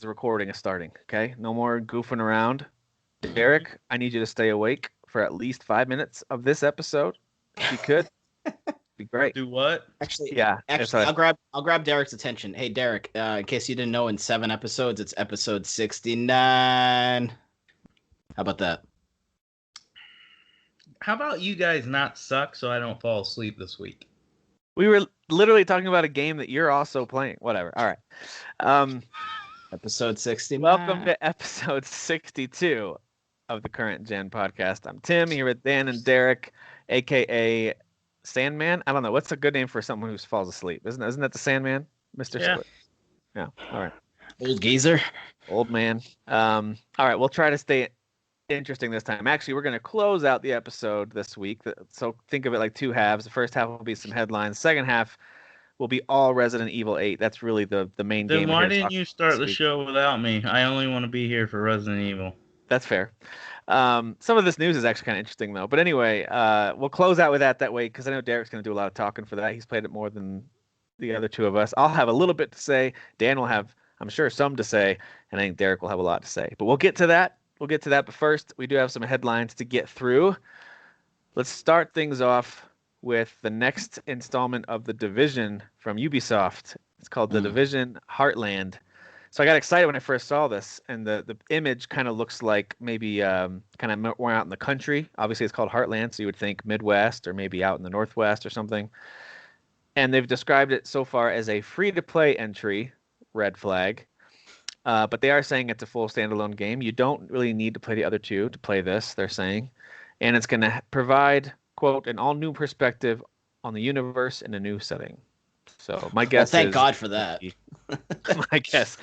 the recording is starting. Okay, no more goofing around. Derek, I need you to stay awake for at least 5 minutes of this episode, if you could. Be great. Do what? Actually, Yeah, actually, I'll grab Derek's attention. Hey, Derek. In case you didn't know, in 7 episodes, it's episode 69. How about that? How about you guys not suck so I don't fall asleep this week? We were literally talking about a game that you're also playing. Whatever. All right. Episode 69. Welcome to episode 62 of the Current Gen podcast. I'm Tim here with Dan and Derek, aka Sandman. I don't know what's a good name for someone who falls asleep. Isn't that the Sandman, Mr. Yeah. Split? Yeah. All right. Old geezer. Old man. All right. We'll try to stay interesting this time. Actually, we're going to close out the episode this week. So think of it like two halves. The first half will be some headlines. Second half will be all Resident Evil 8. That's really the main game. Then why didn't you start the show without me? I only want to be here for Resident Evil. That's fair. Some of this news is actually kind of interesting, though. But anyway, we'll close out with that way because I know Derek's going to do a lot of talking for that. He's played it more than the other two of us. I'll have a little bit to say. Dan will have, I'm sure, some to say. And I think Derek will have a lot to say. But we'll get to that. But first, we do have some headlines to get through. Let's start things off with the next installment of The Division from Ubisoft. It's called The Division Heartland. So I got excited when I first saw this, and the image kind of looks like maybe kind of more out in the country. Obviously, it's called Heartland, so you would think Midwest or maybe out in the Northwest or something. And they've described it so far as a free-to-play entry, red flag. But they are saying it's a full standalone game. You don't really need to play the other two to play this, they're saying. And it's going to provide, quote, an all-new perspective on the universe in a new setting. So my guess thank God for that. my guess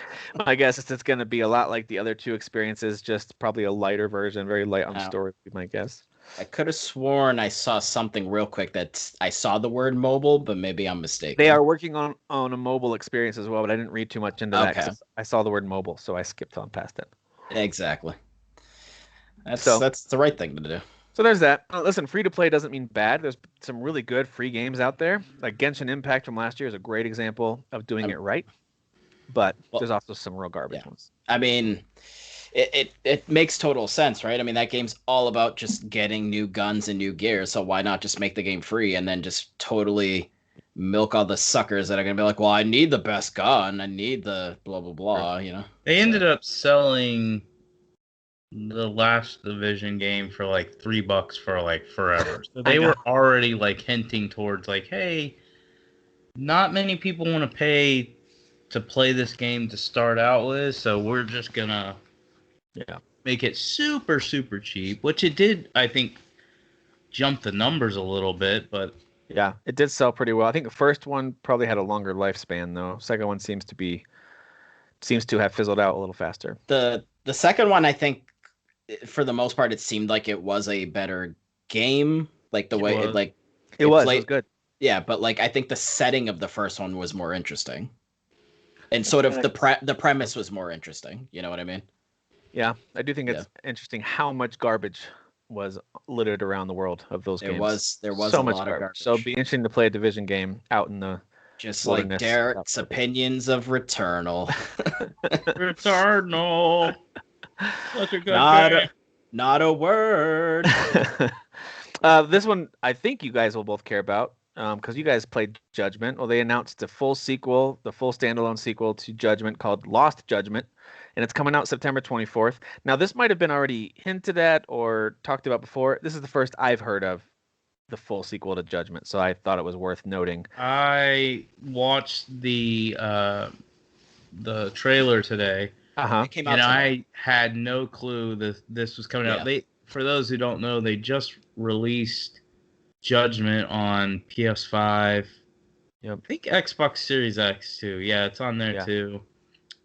is it's going to be a lot like the other two experiences, just probably a lighter version, very light on the story, my guess. I could have sworn I saw something real quick that I saw the word mobile, but maybe I'm mistaken. They are working on a mobile experience as well, but I didn't read too much into that because I saw the word mobile, so I skipped on past it. Exactly. That's the right thing to do. So there's that. Listen, free-to-play doesn't mean bad. There's some really good free games out there. Like Genshin Impact from last year is a great example of doing it right. But there's also some real garbage ones. I mean, it makes total sense, right? I mean, that game's all about just getting new guns and new gear. So why not just make the game free and then just totally milk all the suckers that are going to be like, well, I need the best gun. I need the blah, blah, blah, you know? They ended up selling the last Division game for like $3 for like forever. So they were already like hinting towards like, hey, not many people want to pay to play this game to start out with, so we're just gonna make it super, super cheap, which it did, I think, jump the numbers a little bit, but yeah, it did sell pretty well. I think the first one probably had a longer lifespan though. Second one seems to have fizzled out a little faster. The second one, I think, for the most part, it seemed like it was a better game. Like the way it was good. Yeah, but like I think the setting of the first one was more interesting, and sort of the premise was more interesting. You know what I mean? Yeah, I do think it's interesting how much garbage was littered around the world of those games. There was so a much lot of garbage. So it'd be interesting to play a Division game out in the just like Derek's opinions of Returnal. Returnal. Such a good game. Not a word. This one I think you guys will both care about because you guys played Judgment. Well, they announced the full standalone sequel to Judgment called Lost Judgment, and it's coming out September 24th. Now, this might have been already hinted at or talked about before. This is the first I've heard of the full sequel to Judgment, so I thought it was worth noting. I watched the trailer today. It came out and I had no clue that this was coming out. For those who don't know, they just released Judgment on PS5. Yep. I think Xbox Series X too. Yeah, it's on there too.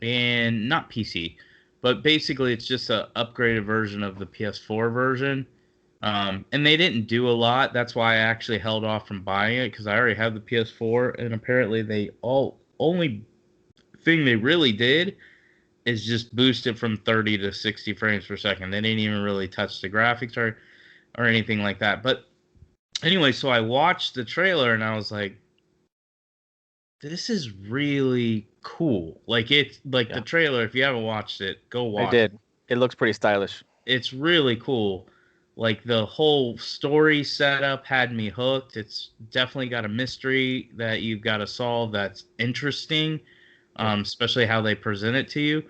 And not PC. But basically it's just an upgraded version of the PS4 version. And they didn't do a lot. That's why I actually held off from buying it, because I already have the PS4, and apparently they only thing they really did is just boost it from 30 to 60 frames per second. They didn't even really touch the graphics or anything like that. But anyway, so I watched the trailer and I was like, this is really cool. Like it's like the trailer. If you haven't watched it, go watch. I did. It looks pretty stylish. It's really cool. Like the whole story setup had me hooked. It's definitely got a mystery that you've got to solve that's interesting, especially how they present it to you.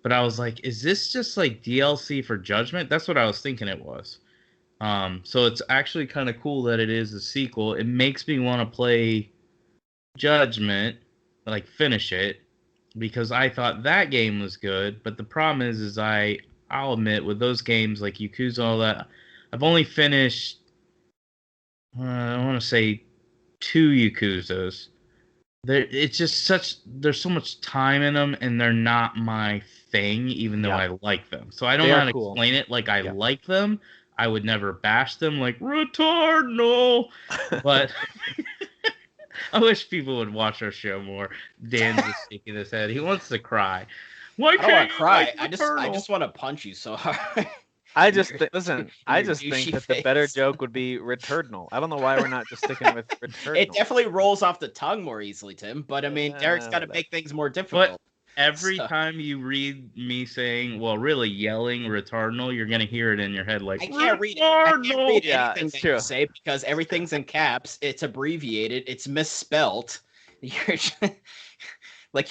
But I was like, is this just like DLC for Judgment? That's what I was thinking it was. So it's actually kind of cool that it is a sequel. It makes me want to play Judgment, like finish it, because I thought that game was good. But the problem is I'll admit with those games like Yakuza and all that, I've only finished, I want to say 2 Yakuzas. It's just there's so much time in them, and they're not my thing, even though I like them. So I don't know how to explain it. Like, I like them. I would never bash them like, retardno. But I wish people would watch our show more. Dan's just shaking his head. He wants to cry. Why can't I don't want to cry. Like I just want to punch you so hard. I just think that the better joke would be returnal. I don't know why we're not just sticking with returnal. It definitely rolls off the tongue more easily, Tim. But I mean, Derek's got to make things more difficult. But every time you read me saying, well, really yelling retardal, you're gonna hear it in your head like, I can't read it. I can't read anything that you say because everything's in caps. It's abbreviated. It's misspelt. You're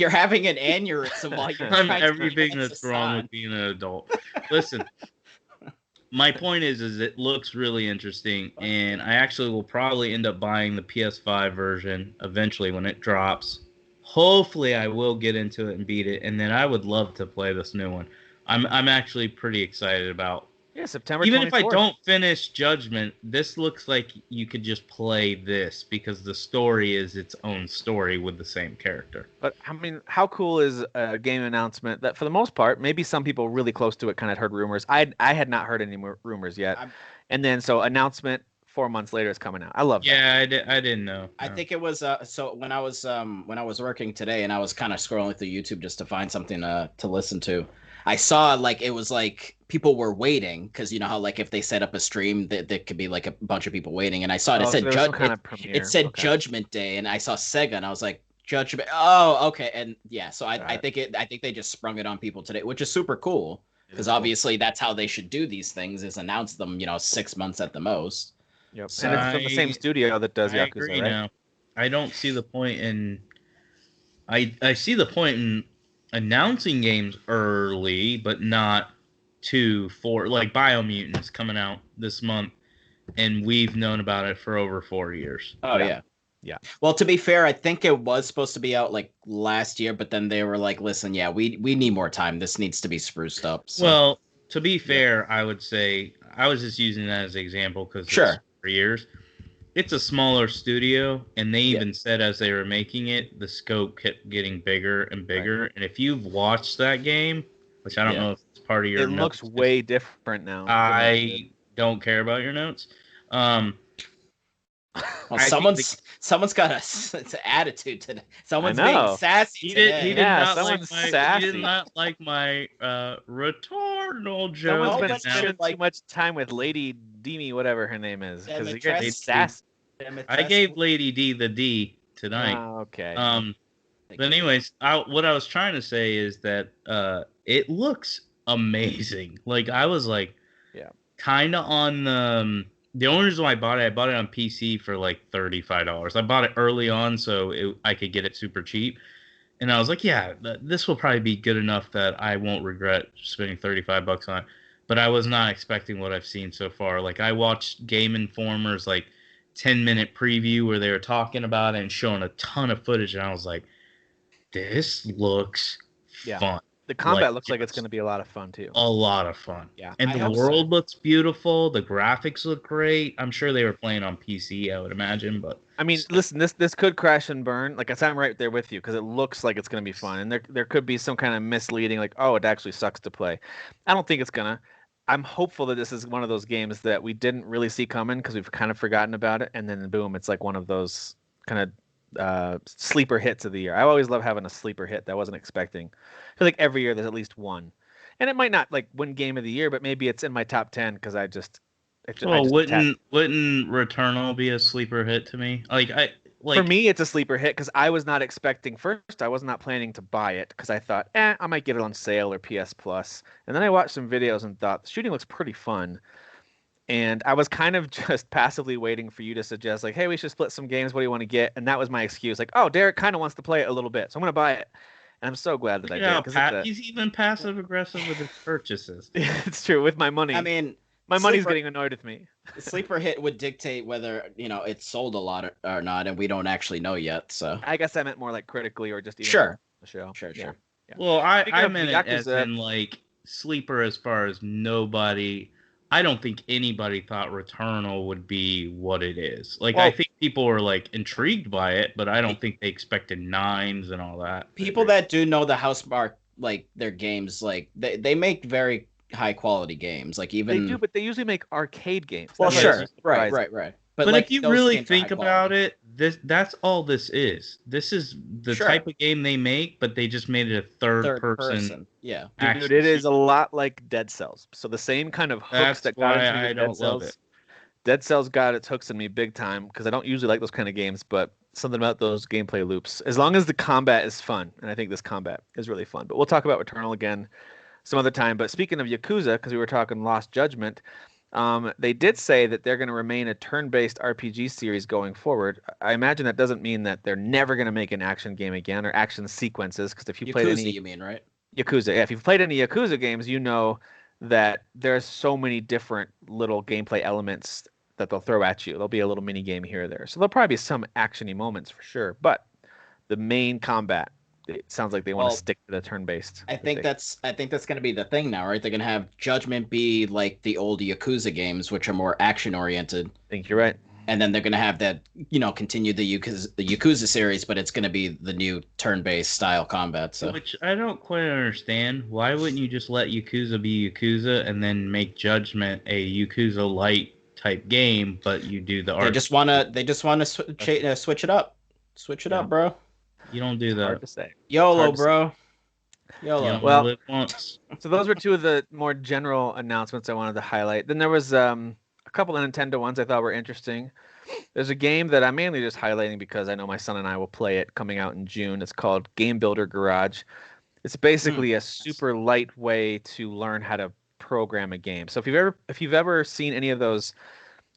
having an aneurysm while you're I'm everything that's wrong with being an adult. Listen. My point is it looks really interesting, and I actually will probably end up buying the PS5 version eventually when it drops. Hopefully, I will get into it and beat it, and then I would love to play this new one. I'm actually pretty excited about. Yeah, September 24th. Even if I don't finish Judgment, this looks like you could just play this because the story is its own story with the same character. But I mean, how cool is a game announcement that, for the most part, maybe some people really close to it kind of heard rumors. I had not heard any more rumors yet, and then so announcement 4 months later is coming out. I love that. Yeah, I didn't know. I think it was so when I was working today and I was kind of scrolling through YouTube just to find something to listen to. I saw it was like people were waiting because you know how like if they set up a stream there could be like a bunch of people waiting, and I saw it. It said it said Judgment Day, and I saw Sega, and I was like, Judgment. Oh, okay, and yeah. So I think they just sprung it on people today, which is super cool because obviously that's how they should do these things: is announce them 6 months at the most. Yep, so, and it's from the same studio that does Yakuza, agree right? Now. I don't see the point in. I see the point in announcing games early, but not like Biomutant is coming out this month, and we've known about it for over 4 years. Oh yeah. Well, to be fair, I think it was supposed to be out like last year, but then they were like, "Listen, yeah, we need more time. This needs to be spruced up." So. Well, to be fair, I would say I was just using that as an example because it's 4 years. It's a smaller studio, and they even said as they were making it, the scope kept getting bigger and bigger. Right. And if you've watched that game, which I don't know if it's part of your notes. It looks way different now. I don't care about your notes. Well, someone's got an attitude today. Someone's being sassy today. He did not like my retardal joke. Someone's been spending too much time with Lady Demi, whatever her name is, because you get sassy. I gave Lady D the D tonight. Oh, okay. But anyways, what I was trying to say is that it looks amazing. Like I was like, kind of on the only reason why I bought it on PC for like $35. I bought it early on so I could get it super cheap. And I was like, yeah, this will probably be good enough that I won't regret spending $35 on it. But I was not expecting what I've seen so far. Like I watched Game Informer's like 10-minute preview where they were talking about it and showing a ton of footage, and I was like, this looks fun. The combat looks like it's going to be a lot of fun too. A lot of fun. Yeah. And the world looks beautiful. The graphics look great. I'm sure they were playing on PC, I would imagine, but I mean, listen, this could crash and burn. Like I said, I'm right there with you because it looks like it's going to be fun, and there could be some kind of misleading, like, oh, it actually sucks to play. I don't think it's gonna. I'm hopeful that this is one of those games that we didn't really see coming because we've kind of forgotten about it, and then boom, it's like one of those kind of sleeper hits of the year. I always love having a sleeper hit that I wasn't expecting. I feel like every year there's at least one, and it might not like win game of the year, but maybe it's in my top 10 because wouldn't Returnal be a sleeper hit to me? Like like for me, it's a sleeper hit because I was not expecting first. I was not planning to buy it because I thought, I might get it on sale or PS Plus. And then I watched some videos and thought the shooting looks pretty fun. And I was kind of just passively waiting for you to suggest, like, hey, we should split some games. What do you want to get? And that was my excuse. Like, oh, Derek kind of wants to play it a little bit, so I'm going to buy it. And I'm so glad that I did. he's even passive aggressive with his purchases. It's true with my money. I mean, my money's getting annoyed with me. Sleeper hit would dictate whether it's sold a lot or not, and we don't actually know yet. So I guess I meant more like critically or just even sure, the show. Sure. Yeah. Well, I meant it as in like sleeper as far as nobody. I don't think anybody thought Returnal would be what it is. Like, I think people were like intrigued by it, but I don't think they expected 9s and all that. People that do know the Housemarque, like their games, like they make very high quality games. Like even they do, but they usually make arcade games. Well, sure, right. But like, if you really think about it, that's all this is. This is the type of game they make, but they just made it a third person. Yeah. Dude, it is a lot like Dead Cells. So the same kind of hooks that got into me. Dead Cells. Dead Cells got its hooks in me big time because I don't usually like those kind of games, but something about those gameplay loops. As long as the combat is fun, and I think this combat is really fun. But we'll talk about Returnal again some other time. But speaking of Yakuza, because we were talking Lost Judgment, they did say that they're going to remain a turn-based RPG series going forward. I imagine that doesn't mean that they're never going to make an action game again or action sequences. Because if you played any, you mean, right? Yakuza, yeah. If you've played any Yakuza games, you know that there's so many different little gameplay elements that they'll throw at you. There'll be a little mini game here or there, so there'll probably be some actiony moments for sure. But the main combat, it sounds like they want to stick to the turn-based. I think that's going to be the thing now, right? They're going to have Judgment be like the old Yakuza games, which are more action-oriented. I think you're right. And then they're going to have that, continue the Yakuza series, but it's going to be the new turn-based style combat. So, which I don't quite understand. Why wouldn't you just let Yakuza be Yakuza and then make Judgment a Yakuza light type game, but you do the art? They just want to switch it up. Switch it up, bro. You don't do that. Hard to say. YOLO, bro. YOLO. Well, so those were two of the more general announcements I wanted to highlight. Then there was a couple of Nintendo ones I thought were interesting. There's a game that I'm mainly just highlighting because I know my son and I will play it coming out in June. It's called Game Builder Garage. It's basically a super light way to learn how to program a game. So if you've ever seen any of those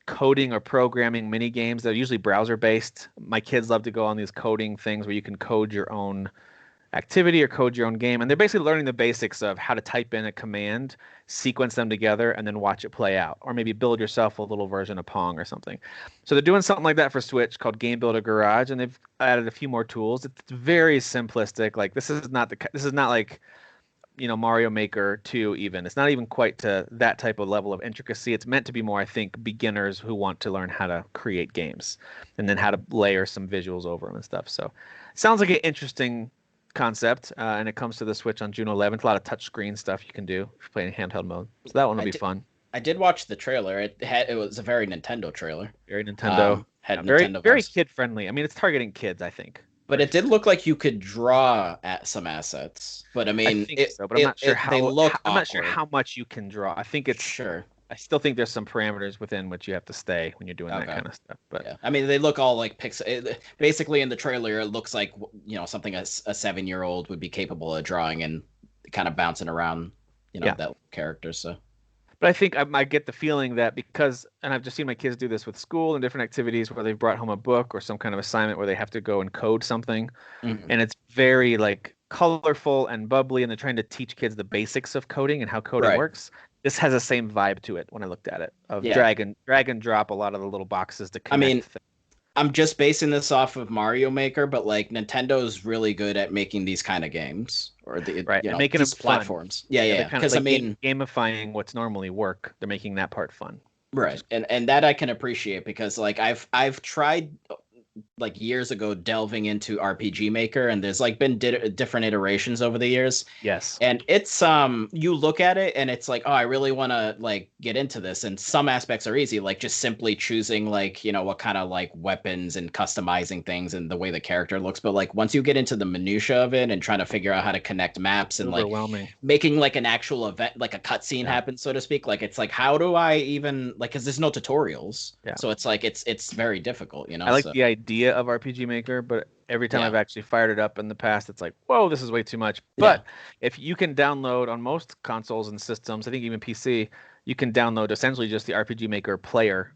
coding or programming mini games, they're usually browser based. My kids love to go on these coding things where you can code your own activity or code your own game, and they're basically learning the basics of how to type in a command, sequence them together, and then watch it play out, or maybe build yourself a little version of Pong or something. So they're doing something like that for Switch called Game Builder Garage, and they've added a few more tools. It's very simplistic. Like this is not like Mario Maker 2 even. It's not even quite to that type of level of intricacy. It's meant to be more, I think, beginners who want to learn how to create games and then how to layer some visuals over them and stuff. So sounds like an interesting concept, and it comes to the Switch on June 11th. A lot of touchscreen stuff you can do if you're playing handheld mode. So that one will be fun. I did watch the trailer. It was a very Nintendo trailer. Very Nintendo. Very kid friendly. I mean, it's targeting kids, I think. But it did look like you could draw at some assets. But I mean, but I'm not sure how they look. I'm not sure how much you can draw. I think it's sure. I still think there's some parameters within which you have to stay when you're doing that kind of stuff. But yeah, I mean, they look all like pixel. Basically, in the trailer, it looks like something a 7-year-old would be capable of drawing and kind of bouncing around, that character. So. But I think I get the feeling that because, and I've just seen my kids do this with school and different activities where they've brought home a book or some kind of assignment where they have to go and code something. Mm-hmm. And it's very like colorful and bubbly, and they're trying to teach kids the basics of coding and how coding works. This has the same vibe to it when I looked at it, of drag and drop a lot of the little boxes to connect. I mean, I'm just basing this off of Mario Maker, but like Nintendo's really good at making these kind of games, or and making them platforms. Fun. Yeah. Because I mean, gamifying what's normally work, they're making that part fun. Right, and that I can appreciate because like I've tried like years ago delving into RPG Maker, and there's like been different iterations over the years. Yes. And it's you look at it and it's like, oh, I really want to like get into this, and some aspects are easy, like just simply choosing like what kind of like weapons and customizing things and the way the character looks. But like once you get into the minutia of it and trying to figure out how to connect maps and like making like an actual event, like a cutscene happen, so to speak, like it's like, how do I even like, because there's no tutorials, so it's like it's very difficult. I like the idea idea of RPG Maker, but every time Yeah. I've actually fired it up in the past, it's like, whoa, this is way too much. Yeah. But if you can download on most consoles and systems, I think even PC, you can download essentially just the RPG Maker player,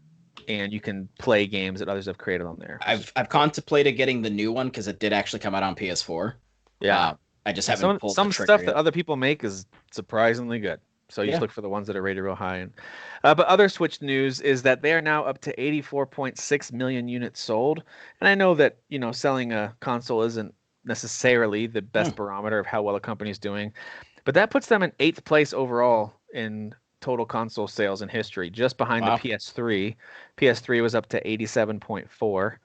and you can play games that others have created on there. I've contemplated getting the new one because it did actually come out on PS4. Yeah. I just And haven't pulled some the trigger stuff yet. that other people make is surprisingly good. So you Yeah. just look for the ones that are rated real high. And but other Switch news is that they are now up to 84.6 million units sold. And I know that, selling a console isn't necessarily the best barometer of how well a company's doing, but that puts them in 8th place overall in total console sales in history, just behind the PS3. PS3 was up to 87.4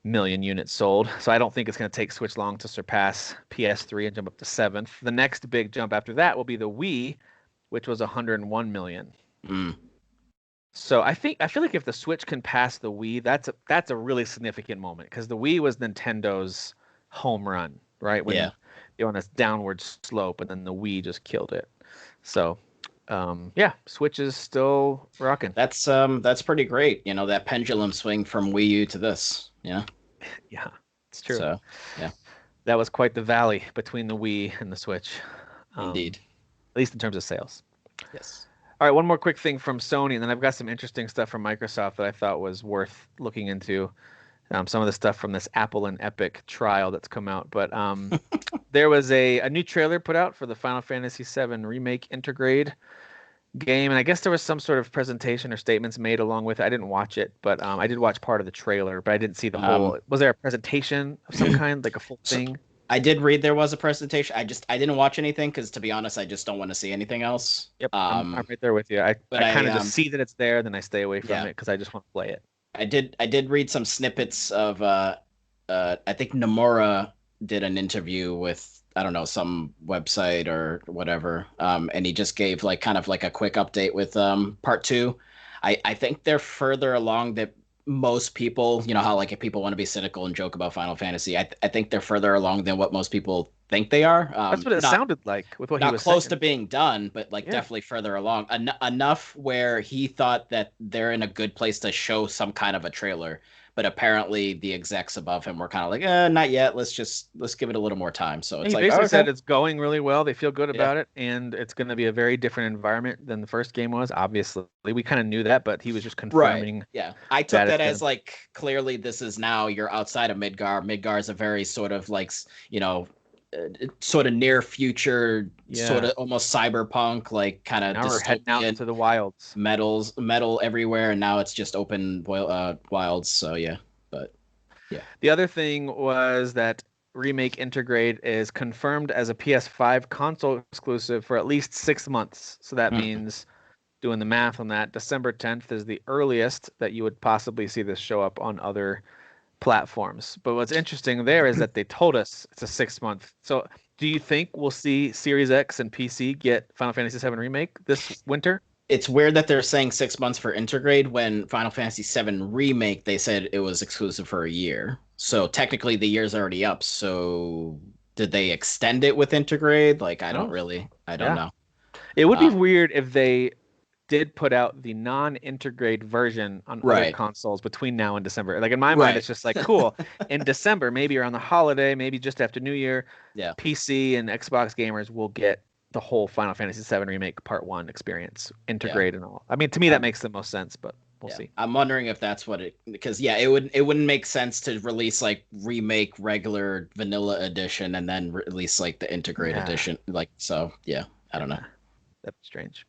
million units sold. So I don't think it's going to take Switch long to surpass PS3 and jump up to 7th. The next big jump after that will be the Wii, which was 101 million. So I feel like if the Switch can pass the Wii, that's a really significant moment, because the Wii was Nintendo's home run, right? When you're on this downward slope, and then the Wii just killed it. So Switch is still rocking. That's pretty great. That pendulum swing from Wii U to this. Yeah, it's true. So, yeah, that was quite the valley between the Wii and the Switch. Indeed. At least in terms of sales. Yes. All right, one more quick thing from Sony, and then I've got some interesting stuff from Microsoft that I thought was worth looking into. Some of the stuff from this Apple and Epic trial that's come out. But there was a new trailer put out for the Final Fantasy VII Remake Intergrade game, and I guess there was some sort of presentation or statements made along with it. I didn't watch it, but I did watch part of the trailer, but I didn't see the whole. Was there a presentation of some kind, like a full thing? I did read there was a presentation. I didn't watch anything because, to be honest, I just don't want to see anything else. Yep, I'm right there with you. I kind of just see that it's there, then I stay away from it because I just want to play it. I did read some snippets of I think Nomura did an interview with, I don't know, some website or whatever, and he just gave kind of a quick update with part 2. I think they're further along than most people. How if people want to be cynical and joke about Final Fantasy, I think they're further along than what most people think they are. That's what it sounded like with what he was saying. Not close to being done, but definitely further along. Enough where he thought that they're in a good place to show some kind of a trailer. But apparently the execs above him were kind of like, not yet. Let's give it a little more time. So it's he basically said it's going really well. They feel good about it, and it's going to be a very different environment than the first game was. Obviously, we kind of knew that, but he was just confirming. Right. Yeah, I took that as clearly this is now you're outside of Midgar. Midgar is a very sort of sort of near future, sort of almost cyberpunk, kind of. Now we're heading out into the wilds. Metal everywhere, and now it's just open wilds. So The other thing was that Remake Intergrade is confirmed as a PS5 console exclusive for at least 6 months. So that means, doing the math on that, December 10th is the earliest that you would possibly see this show up on other platforms. But what's interesting there is that they told us it's a 6-month. So do you think we'll see Series X and PC get Final Fantasy VII Remake this winter? It's weird that they're saying 6 months for Intergrade when Final Fantasy VII Remake, they said it was exclusive for a year. So technically the year's already up. So did they extend it with Intergrade? I don't know. It would be weird if they did put out the non-Intergrade version on other consoles between now and December. In my mind, it's just cool. In December, maybe around the holiday, maybe just after New Year, PC and Xbox gamers will get the whole Final Fantasy VII Remake Part 1 experience, Intergrade and all. I mean, to me, that makes the most sense, but we'll see. I'm wondering if that's what because it wouldn't make sense to release Remake regular vanilla edition and then release the Intergrade edition. I don't know. That's strange.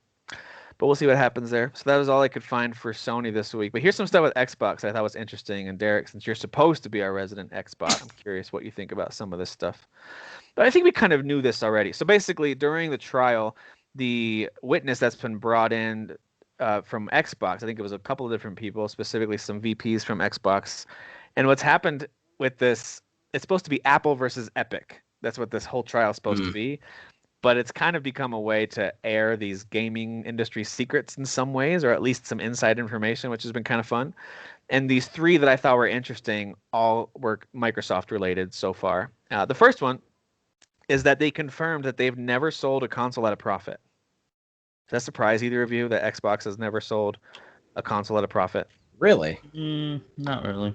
But we'll see what happens there. So that was all I could find for Sony this week. But here's some stuff with Xbox that I thought was interesting. And Derek, since you're supposed to be our resident Xbox, I'm curious what you think about some of this stuff. But I think we kind of knew this already. So basically, during the trial, the witness that's been brought in from Xbox, I think it was a couple of different people, specifically some VPs from Xbox. And what's happened with this, it's supposed to be Apple versus Epic. That's what this whole trial is supposed to be. But it's kind of become a way to air these gaming industry secrets in some ways, or at least some inside information, which has been kind of fun. And these 3 that I thought were interesting all were Microsoft related so far. The first one is that they confirmed that they've never sold a console at a profit. Does that surprise either of you that Xbox has never sold a console at a profit? Really? Not really.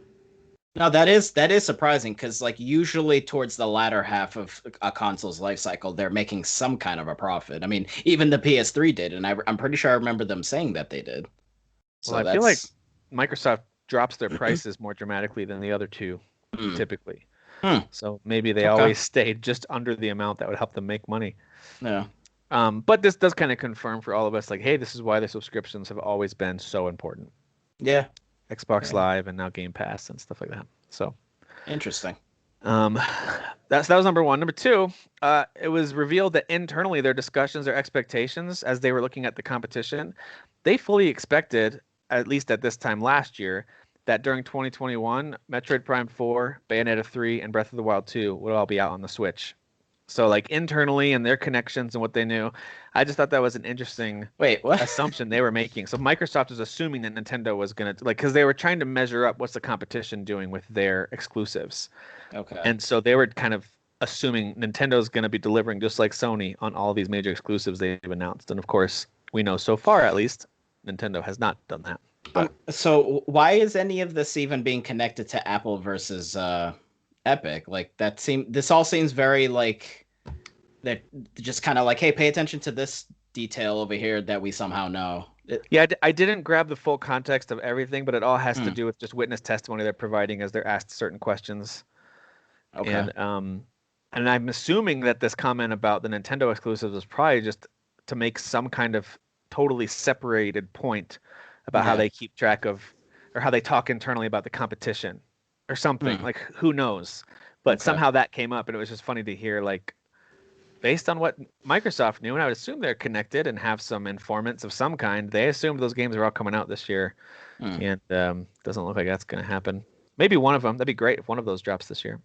No, that is surprising because like usually towards the latter half of a console's life cycle, they're making some kind of a profit. I mean, even the PS3 did, and I'm pretty sure I remember them saying that they did. Well, So I feel like that's Microsoft drops their prices more dramatically than the other two hmm, typically. hmm, So maybe they okay, always stayed just under the amount that would help them make money. yeah, But this does kind of confirm for all of us, like, hey, this is why the subscriptions have always been so important. yeah, Xbox yeah, Live and now Game Pass and stuff like that. So, interesting. um, that was number one. Number two, it was revealed that internally their discussions, their expectations, as they were looking at the competition, they fully expected, at least at this time last year, that during 2021, Metroid Prime 4, Bayonetta 3, and Breath of the Wild 2 would all be out on the Switch. So, like internally and their connections and what they knew, I just thought that was an interesting Wait, what? assumption they were making. So Microsoft was assuming that Nintendo was gonna like because they were trying to measure up what's the competition doing with their exclusives, Okay, and so they were kind of assuming Nintendo's gonna be delivering just like Sony on all these major exclusives they've announced. And of course, we know so far at least Nintendo has not done that. But so why is any of this even being connected to Apple versus Epic? Like this all seems very like they're just kind of like, hey, pay attention to this detail over here that we somehow know. yeah, I didn't grab the full context of everything, but it all has to Hmm, do with just witness testimony they're providing as they're asked certain questions. okay. And I'm assuming that this comment about the Nintendo exclusives was probably just to make some kind of totally separated point about how Yeah. they keep track of or how they talk internally about the competition or something. Hmm, Like who knows? But okay. somehow that came up and it was just funny to hear like based on what Microsoft knew, and I would assume they're connected and have some informants of some kind. They assumed those games are all coming out this year, Hmm. and doesn't look like that's going to happen. Maybe one of them. That'd be great if one of those drops this year.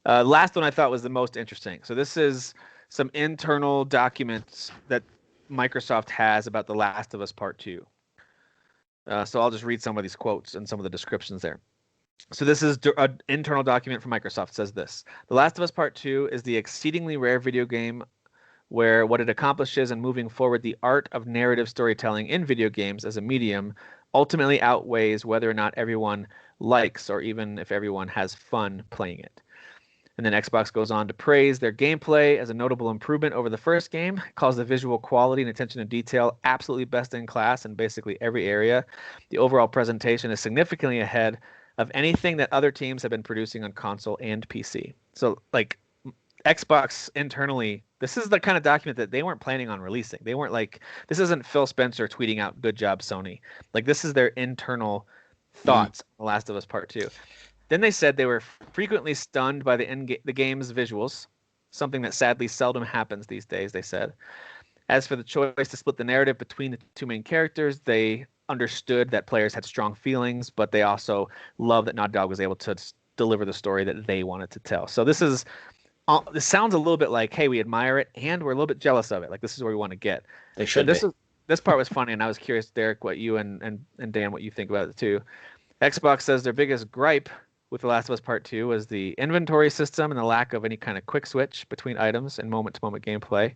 Last one I thought was the most interesting. So this is some internal documents that Microsoft has about The Last of Us Part 2. So I'll just read some of these quotes and some of the descriptions there. So this is an internal document from Microsoft. It says this: The Last of Us Part 2 is the exceedingly rare video game where what it accomplishes in moving forward the art of narrative storytelling in video games as a medium ultimately outweighs whether or not everyone likes or even if everyone has fun playing it. And then Xbox goes on to praise their gameplay as a notable improvement over the first game, calls the visual quality and attention to detail absolutely best in class in basically every area. The overall presentation is significantly ahead of anything that other teams have been producing on console and PC. So, like, Xbox internally, this is the kind of document that they weren't planning on releasing. They weren't like, this isn't Phil Spencer tweeting out, good job, Sony. Like, this is their internal Hmm. thoughts on The Last of Us Part 2. Then they said they were frequently stunned by the game's visuals, something that sadly seldom happens these days, they said. As for the choice to split the narrative between the two main characters, they understood that players had strong feelings, but they also loved that Naughty Dog was able to deliver the story that they wanted to tell. So this sounds a little bit like, hey, we admire it and we're a little bit jealous of it. Like this is where we want to get. They should be. This part was funny, and I was curious, Derek, what you and Dan, what you think about it too. Xbox says their biggest gripe with The Last of Us Part 2 was the inventory system and the lack of any kind of quick switch between items and moment-to-moment gameplay.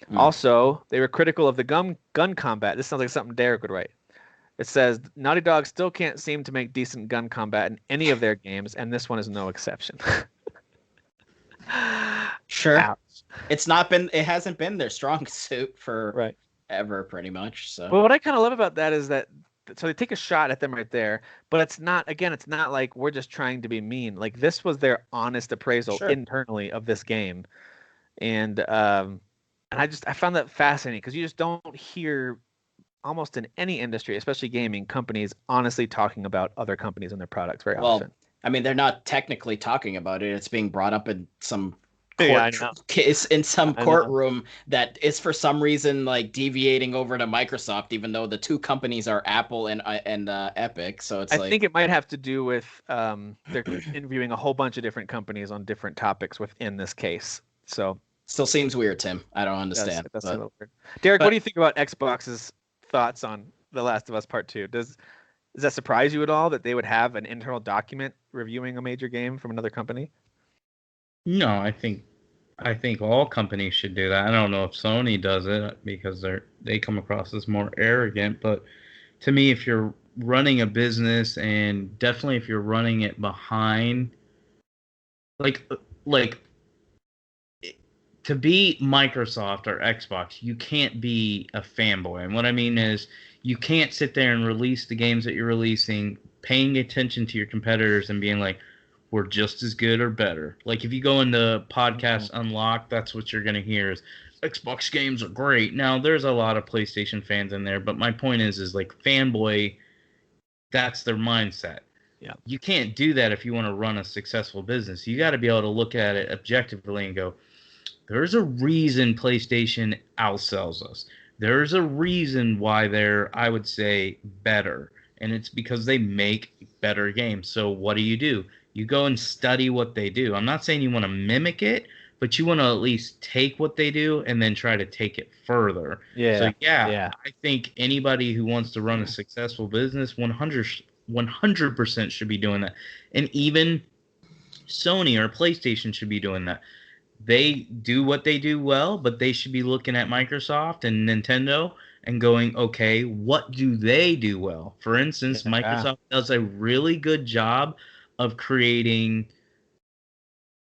Hmm. Also, they were critical of the gun combat. This sounds like something Derek would write. It says Naughty Dog still can't seem to make decent gun combat in any of their games, and this one is no exception. Sure. Ouch. It hasn't been their strong suit for Right. ever, pretty much. So Well, what I kind of love about that is that so they take a shot at them right there, but it's not like we're just trying to be mean. Like this was their honest appraisal sure. internally of this game, and I found that fascinating because you just don't hear almost in any industry, especially gaming, companies honestly talking about other companies and their products very Well, often. I mean, they're not technically talking about it. It's being brought up in some Yeah, I court know. case in some I know. courtroom that is for some reason like deviating over to Microsoft, even though the two companies are Apple and Epic. So it's I like, think it might have to do with they're interviewing a whole bunch of different companies on different topics within this case. So still seems weird, Tim. I don't Yes, understand, it does seem a but little weird. Derek, what do but you think about Xbox's thoughts on The Last of Us Part 2? Does that surprise you at all that they would have an internal document reviewing a major game from another company? No, I think all companies should do that. I don't know if Sony does it because they come across as more arrogant, but to me, if you're running a business, and definitely if you're running it behind, like like to be Microsoft or Xbox, you can't be a fanboy. And what I mean is, you can't sit there and release the games that you're releasing, paying attention to your competitors and being like, we're just as good or better. Like if you go into Podcast Unlocked, that's what you're going to hear is Xbox games are great. Now, there's a lot of PlayStation fans in there, but my point is like fanboy, that's their mindset. Yeah. You can't do that if you want to run a successful business. You got to be able to look at it objectively and go, there's a reason PlayStation outsells us. There's a reason why they're, I would say, better. And it's because they make better games. So what do? You go and study what they do. I'm not saying you want to mimic it, but you want to at least take what they do and then try to take it further. Yeah. So, I think anybody who wants to run a successful business 100% should be doing that. And even Sony or PlayStation should be doing that. They do what they do well, but they should be looking at Microsoft and Nintendo and going, okay, what do they do well? For instance, Microsoft does a really good job of creating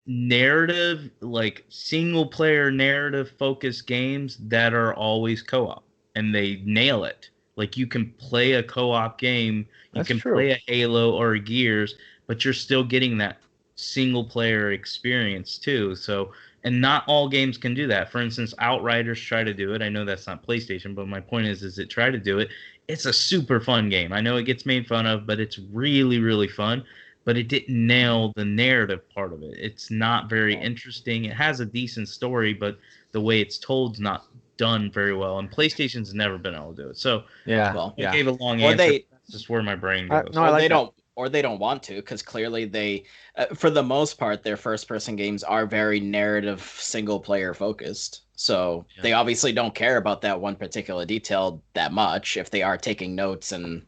narrative, like single player narrative focused games that are always co-op, and they nail it. Like you can play a co-op game, you can play a Halo or a Gears, but you're still getting that single player experience too. So, and not all games can do that. For instance, Outriders try to do it. I know that's not PlayStation, but my point is it try to do it. It's a super fun game. I know it gets made fun of, but it's really, really fun. But it didn't nail the narrative part of it. It's not very interesting. It has a decent story, but the way it's told is not done very well. And PlayStation's never been able to do it. So I gave a long answer. That's just where my brain goes. They don't want to, because clearly they, for the most part, their first-person games are very narrative, single-player focused. So they obviously don't care about that one particular detail that much if they are taking notes and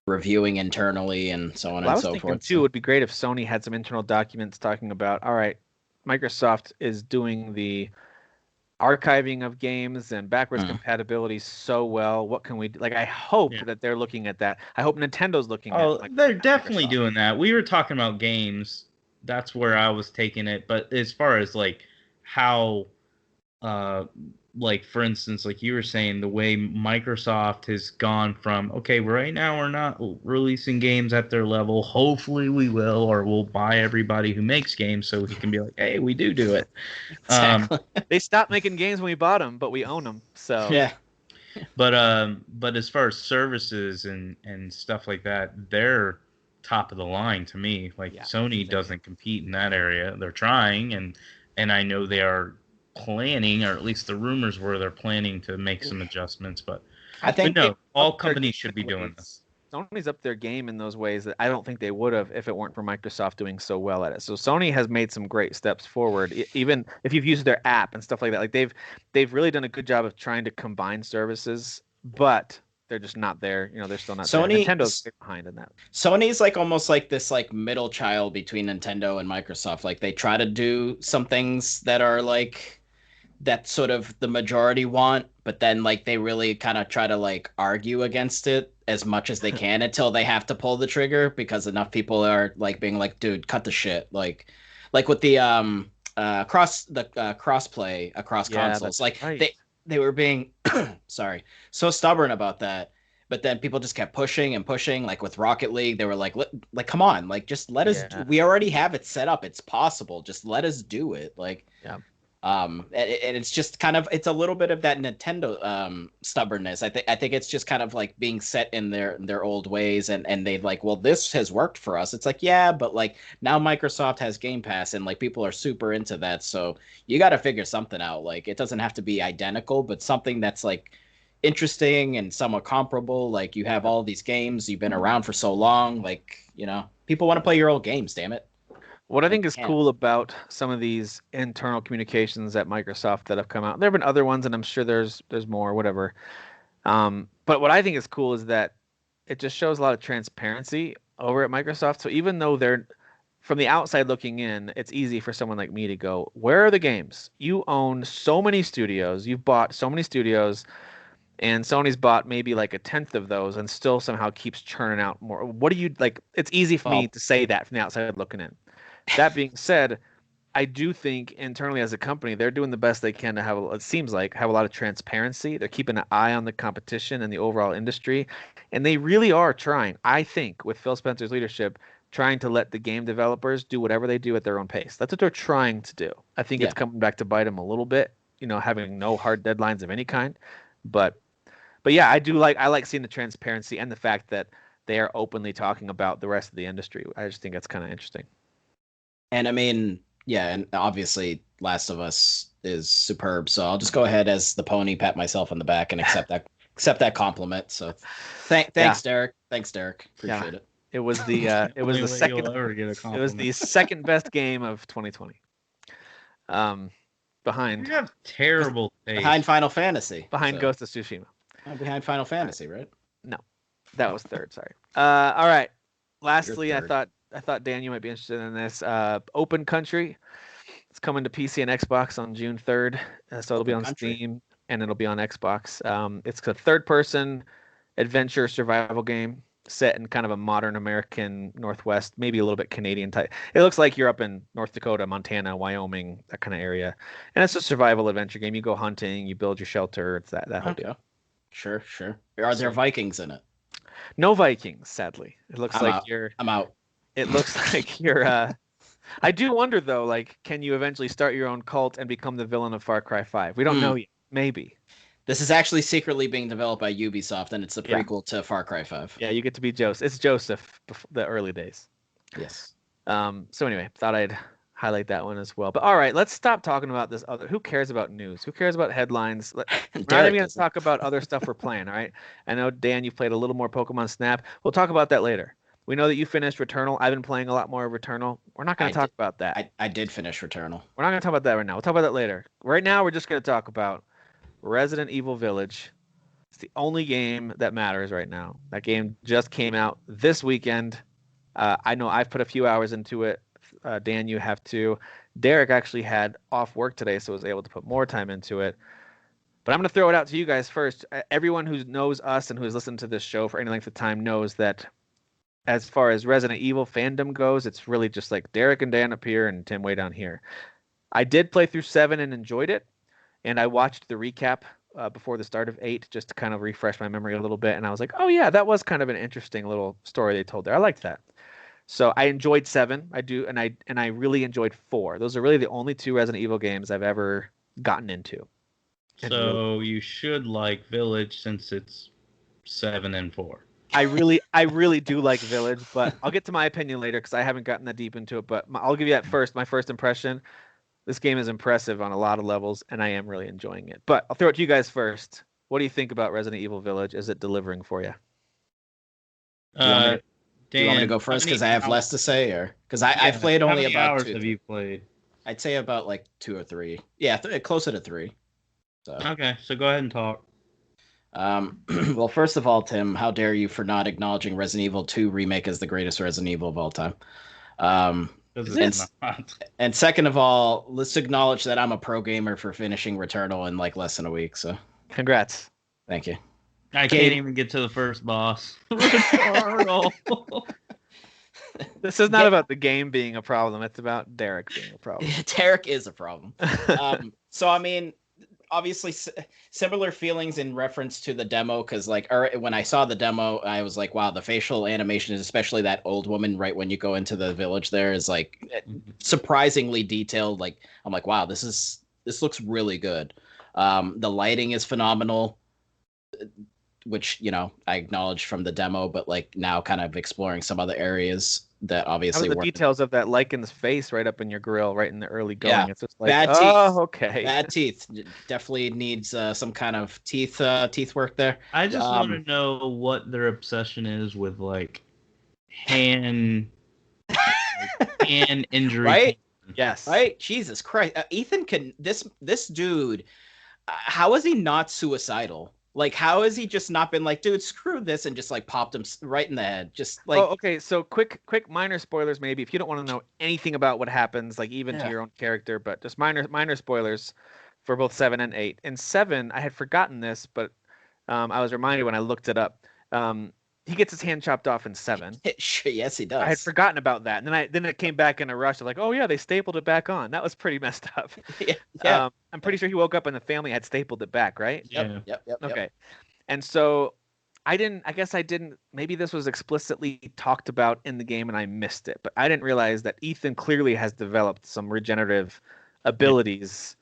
reviewing internally and so on and so forth. Too, it would be great if Sony had some internal documents talking about, all right, Microsoft is doing the archiving of games and backwards compatibility so well. What can we do? Like, I hope that they're looking at that. I hope Nintendo's looking at they're definitely doing that. We were talking about games. That's where I was taking it. But as far as like how like for instance, like you were saying, the way Microsoft has gone from, okay, right now we're not releasing games at their level. Hopefully we will, or we'll buy everybody who makes games so we can be like, hey, we do it. Exactly. They stopped making games when we bought them, but we own them. So yeah. But as far as services and stuff like that, they're top of the line to me. Like Sony doesn't compete in that area. They're trying, and I know they are planning, or at least the rumors were they're planning to make some adjustments, but I think all companies should be doing this. Sony's up their game in those ways that I don't think they would have if it weren't for Microsoft doing so well at it. So Sony has made some great steps forward, even if you've used their app and stuff like that. Like they've really done a good job of trying to combine services, but they're just not there. They're still not there. Nintendo's behind in that. Sony's like almost like this like middle child between Nintendo and Microsoft. Like they try to do some things that are like that sort of the majority want, but then like they really kind of try to like argue against it as much as they can until they have to pull the trigger because enough people are like being like, dude, cut the shit. Like with the crossplay across consoles, like they were being sorry, so stubborn about that. But then people just kept pushing and pushing. Like with Rocket League, they were like come on, like just let us. We already have it set up. It's possible. Just let us do it. Like and it's just kind of, it's a little bit of that Nintendo stubbornness. I think it's just kind of like being set in their old ways, and they like, well, this has worked for us. It's like, yeah, but like now Microsoft has Game Pass, and like people are super into that, so you got to figure something out. Like it doesn't have to be identical, but something that's like interesting and somewhat comparable. Like you have all these games, you've been around for so long, like people want to play your old games. Damn it. What I think is cool about some of these internal communications at Microsoft that have come out, there have been other ones, and I'm sure there's more, whatever. But what I think is cool is that it just shows a lot of transparency over at Microsoft. So even though they're from the outside looking in, it's easy for someone like me to go, where are the games? You own so many studios. You've bought so many studios. And Sony's bought maybe like a tenth of those and still somehow keeps churning out more. What do you like? It's easy for me to say that from the outside looking in. That being said, I do think internally as a company, they're doing the best they can to have, it seems like, have a lot of transparency. They're keeping an eye on the competition and the overall industry. And they really are trying, I think, with Phil Spencer's leadership, trying to let the game developers do whatever they do at their own pace. That's what they're trying to do. I think it's coming back to bite them a little bit, having no hard deadlines of any kind. But yeah, I like seeing the transparency and the fact that they are openly talking about the rest of the industry. I just think that's kind of interesting. And I mean, yeah, and obviously Last of Us is superb. So I'll just go ahead as the pony, pat myself on the back, and accept that compliment. So thanks, Derek. Thanks, Derek. Appreciate it. It was the second best game of 2020. Behind. You have terrible taste. Behind Final Fantasy. Behind Ghost of Tsushima. Behind Final Fantasy, right? No, that was third. Sorry. All right. Lastly, I thought Dan, you might be interested in this. Open Country. It's coming to PC and Xbox on June 3rd. So it'll be on Steam and it'll be on Xbox. It's a third-person adventure survival game set in kind of a modern American Northwest, maybe a little bit Canadian type. It looks like you're up in North Dakota, Montana, Wyoming, that kind of area. And it's a survival adventure game. You go hunting, you build your shelter. It's that whole deal. Sure. Are there Vikings in it? No Vikings, sadly. It looks I'm out. It looks like you're. I do wonder though, like, can you eventually start your own cult and become the villain of Far Cry 5? We don't know yet. Maybe. This is actually secretly being developed by Ubisoft, and it's the prequel to Far Cry 5. Yeah, you get to be Joseph. It's Joseph, the early days. Yes. So anyway, thought I'd highlight that one as well. But all right, let's stop talking about this other. Who cares about news? Who cares about headlines? We're not even going to talk about other stuff we're playing, all right? I know, Dan, you've played a little more Pokemon Snap. We'll talk about that later. We know that you finished Returnal. I've been playing a lot more of Returnal. We're not going to talk about that. I did finish Returnal. We're not going to talk about that right now. We'll talk about that later. Right now, we're just going to talk about Resident Evil Village. It's the only game that matters right now. That game just came out this weekend. I know I've put a few hours into it. Dan, you have too. Derek actually had off work today, so was able to put more time into it. But I'm going to throw it out to you guys first. Everyone who knows us and who has listened to this show for any length of time knows that as far as Resident Evil fandom goes, it's really just like Derek and Dan up here and Tim way down here. I did play through 7 and enjoyed it, and I watched the recap before the start of 8 just to kind of refresh my memory a little bit, and I was like, oh yeah, that was kind of an interesting little story they told there. I liked that. So I enjoyed 7. I do, and I really enjoyed 4. Those are really the only 2 Resident Evil games I've ever gotten into. So you should like Village since it's 7 and 4. I really do like Village, but I'll get to my opinion later because I haven't gotten that deep into it. But I'll give you that first. My first impression: this game is impressive on a lot of levels, and I am really enjoying it. But I'll throw it to you guys first. What do you think about Resident Evil Village? Is it delivering for you? Dan, do you want me to go first because I have less to say, or because I've played only about hours 2. Have you played? I'd say about like 2 or 3. Yeah, closer to 3. So. Okay, so go ahead and talk. Well, first of all, Tim, how dare you for not acknowledging Resident Evil 2 Remake as the greatest Resident Evil of all time? And second of all, let's acknowledge that I'm a pro gamer for finishing Returnal in like less than a week. So, congrats. Thank you. I can't even get to the first boss. Returnal. This is not about the game being a problem. It's about Derek being a problem. Derek is a problem. So, I mean, obviously similar feelings in reference to the demo, because like when I saw the demo, I was like, wow, the facial animation is, especially that old woman right when you go into the village there, is like surprisingly detailed. Like I'm like, wow, this looks really good. The lighting is phenomenal, which, you know, I acknowledged from the demo, but like now kind of exploring some other areas that obviously the details of that Lycan's face right up in your grill, right in the early going. Yeah. It's just like, bad oh, teeth. Okay. Bad teeth. Definitely needs some kind of teeth work there. I just want to know what their obsession is with like hand injury. Right? Yes. Right? Jesus Christ. Ethan this dude, how is he not suicidal? Like, how has he just not been like, dude, screw this, and just like popped him right in the head? Just like, oh, okay. So quick minor spoilers, maybe if you don't want to know anything about what happens, like even to your own character, but just minor spoilers for both 7 and 8. In 7, I had forgotten this, but I was reminded when I looked it up. He gets his hand chopped off in 7. Yes, he I had does. forgotten about that, and then it came back in a rush. I'm like, oh yeah, they stapled it back on. That was pretty messed up. Yeah. I'm pretty sure he woke up and the family had stapled it back, right? Yep. Okay. And so I guess I didn't, maybe this was explicitly talked about in the game and I missed it, but I didn't realize that Ethan clearly has developed some regenerative abilities.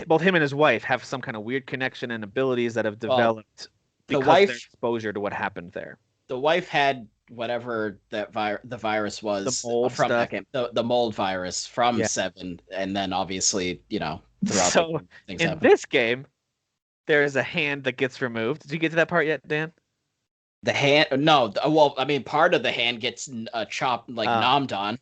Both him and his wife have some kind of weird connection and abilities that have developed because of their exposure to what happened there. The wife had whatever that the virus was from stuff. That game, the mold virus from 7, and then obviously, throughout the game, things happen. This game, there is a hand that gets removed. Did you get to that part yet, Dan? The hand? No. Well, I mean, part of the hand gets chopped, nommed on.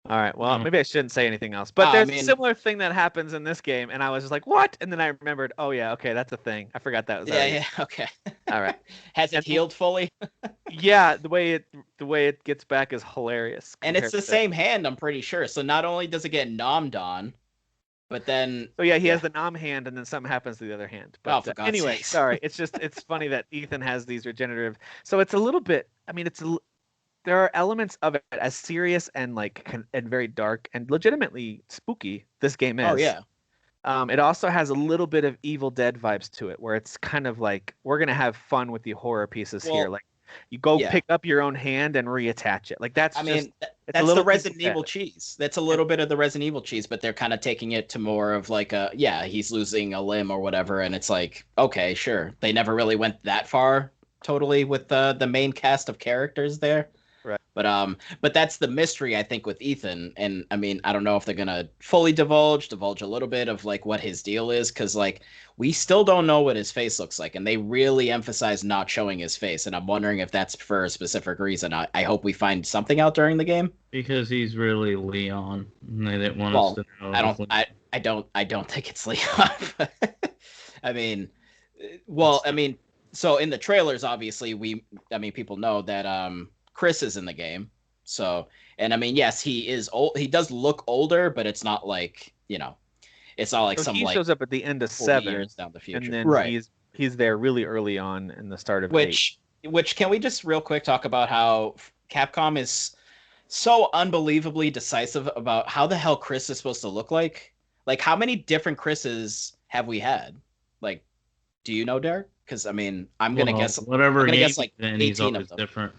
All right. Well, maybe I shouldn't say anything else. But there's a similar thing that happens in this game, and I was just like, "What?" And then I remembered, "Oh yeah, okay, that's a thing. I forgot that was." Okay. All right. Has it healed fully? Yeah, the way it gets back is hilarious. And it's the same hand, I'm pretty sure. So not only does it get nommed on, but then he has the nom hand, and then something happens to the other hand. But for God's anyway, sakes. Sorry. It's funny that Ethan has these regenerative. So it's a little bit. I mean, there are elements of it as serious and and very dark and legitimately spooky. This game is. Oh yeah. It also has a little bit of Evil Dead vibes to it, where it's kind of like we're gonna have fun with the horror pieces here. Like you go pick up your own hand and reattach it. Like that's the Resident Evil cheese. That's a little bit of the Resident Evil cheese, but they're kind of taking it to more of like he's losing a limb or whatever, and it's like, okay, sure. They never really went that far totally with the main cast of characters there. Right. But that's the mystery, I think, with Ethan. And I mean, I don't know if they're gonna fully divulge a little bit of like what his deal is, because we still don't know what his face looks like, and they really emphasize not showing his face. And I'm wondering if that's for a specific reason. I hope we find something out during the game. Because he's really Leon. And they didn't want us to know. I don't think it's Leon. I mean, so in the trailers, obviously people know that Chris is in the game. So, and I mean, yes, he is old. He does look older, but it's not like, it's not like he shows up at the end of 7 years down the future. And then he's there really early on in the start of 8. Which can we just real quick talk about how Capcom is so unbelievably decisive about how the hell Chris is supposed to look like? Like, how many different Chris's have we had? Like, do you know, Derek? Because I mean, I'm gonna guess whatever game guess like then he's always different.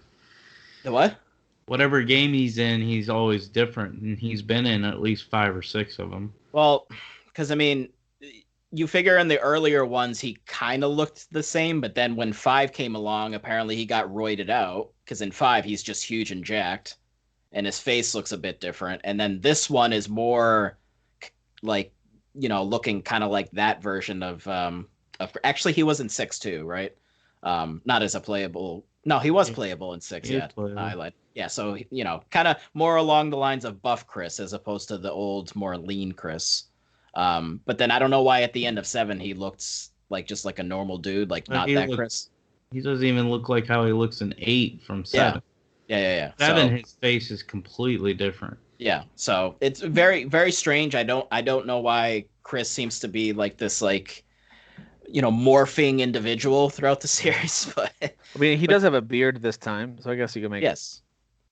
The what? Whatever game he's in, he's always different, and he's been in at least 5 or 6 of them. Well, because I mean, you figure in the earlier ones he kind of looked the same, but then when 5 came along, apparently he got roided out, because in 5 he's just huge and jacked, and his face looks a bit different. And then this one is more like, looking kind of like that version of actually he was in 6 too, right? Not as a playable. No, he was playable in 6. I lied. Yeah, so kind of more along the lines of buff Chris as opposed to the old, more lean Chris. But then I don't know why at the end of 7 he looks like just like a normal dude, like not that Chris. He doesn't even look like how he looks in 8 from 7. Yeah. 7, his face is completely different. Yeah, so it's very, very strange. I don't know why Chris seems to be like this, like, morphing individual throughout the series. But I mean, he does have a beard this time, so I guess you can make. Yes.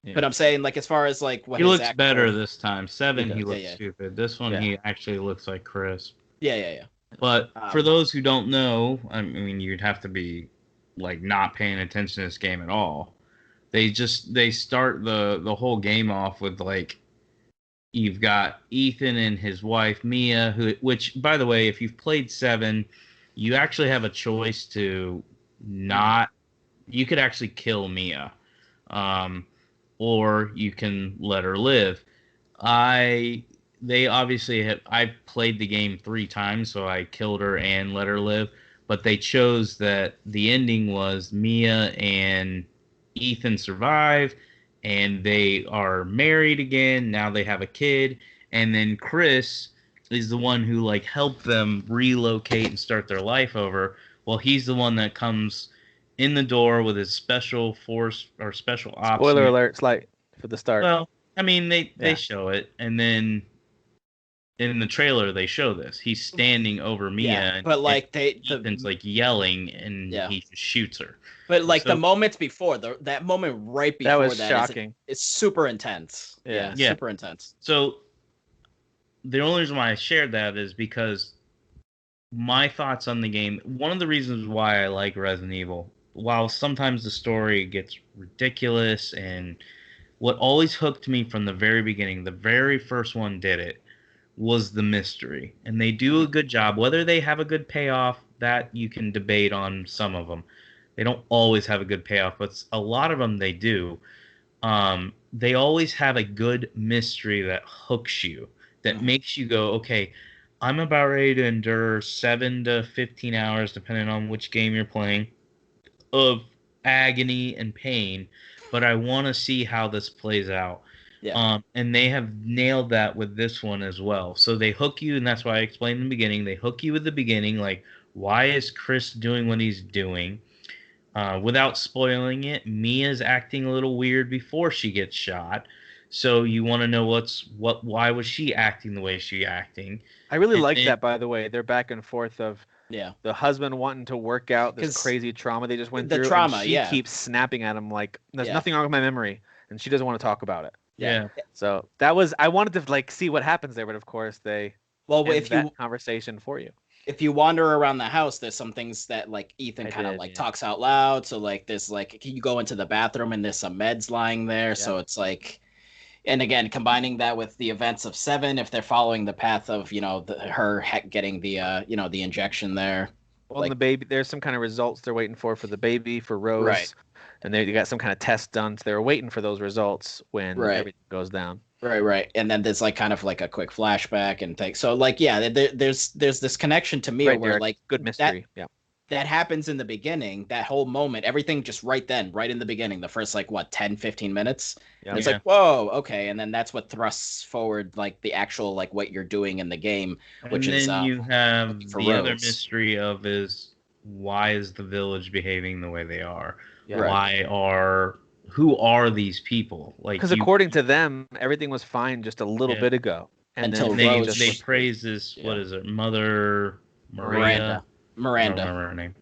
Yeah. But I'm saying, like, as far as like what he looks better this time. 7, he looks stupid. This one, he actually looks like Chris. Yeah. But for those who don't know, I mean, you'd have to be like not paying attention to this game at all. They start the whole game off with like, you've got Ethan and his wife Mia, which by the way, if you've played 7, you actually have a choice to not. You could actually kill Mia. Or you can let her live. They obviously have. I played the game 3 times, so I killed her and let her live. But they chose that the ending was Mia and Ethan survive, and they are married again. Now they have a kid, and then Chris is the one who like helped them relocate and start their life over. Well, he's the one that comes in the door with his special force or special ops. Spoiler alert, slight for the start. Well, I mean, they show it, and then in the trailer they show this. He's standing over Mia, and but like Ethan's like yelling, and he just shoots her. But like the moments before, that moment right before that was shocking. It's super intense. Yeah, super intense. So the only reason why I shared that is because my thoughts on the game. One of the reasons why I like Resident Evil, while sometimes the story gets ridiculous, and what always hooked me from the very beginning, the very first one did it, was the mystery. And they do a good job. Whether they have a good payoff, that you can debate on some of them. They don't always have a good payoff, but a lot of them they do. They always have a good mystery that hooks you, that makes you go, okay, I'm about ready to endure 7 to 15 hours, depending on which game you're playing, of agony and pain, but I want to see how this plays out. Yeah. And they have nailed that with this one as well. So they hook you, and that's why I explained in the beginning. They hook you at the beginning, like, why is Chris doing what he's doing? Without spoiling it, Mia's acting a little weird before she gets shot. So you want to know why was she acting the way she acting? I really like that, by the way. They're back and forth of the husband wanting to work out this crazy trauma they just went through. Trauma, and she keeps snapping at him like there's nothing wrong with my memory, and she doesn't want to talk about it. Yeah. So I wanted to like see what happens there, but of course they if that conversation for you. If you wander around the house, there's some things that like Ethan kind of talks out loud. So like there's like you go into the bathroom and there's some meds lying there. Yeah. So it's like, and again, combining that with the events of 7, if they're following the path of her getting the the injection there. Well, like, the baby, there's some kind of results they're waiting for the baby, for Rose, right? And they got some kind of test done, so they were waiting for those results when everything goes down. Right. And then there's like kind of like a quick flashback and take. So like, there's this connection to Mia where like good mystery. That happens in the beginning, that whole moment, everything just right in the beginning, the first like 10, 15 minutes. Yeah. It's like, whoa, okay. And then that's what thrusts forward like the actual like what you're doing in the game, which is then you have the other mystery of is why is the village behaving the way they are? Yeah. Who are these people? Like, because according to them, everything was fine just a little bit ago. And until they praise this, what is it, Mother Miranda. I don't remember her name.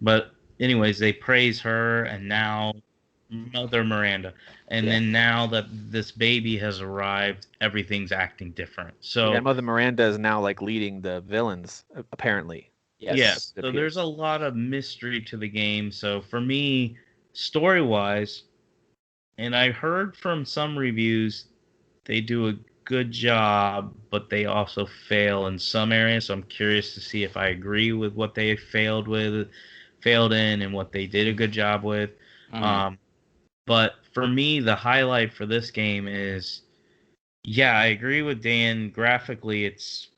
But anyways, they praise her, and now Mother Miranda. And then now that this baby has arrived, everything's acting different. So Mother Miranda is now like leading the villains, apparently. Yes. So there's a lot of mystery to the game. So for me, story-wise, and I heard from some reviews, they do a good job, but they also fail in some areas. So I'm curious to see if I agree with what they failed in and what they did a good job with. But for me, the highlight for this game is, I agree with Dan. Graphically, it's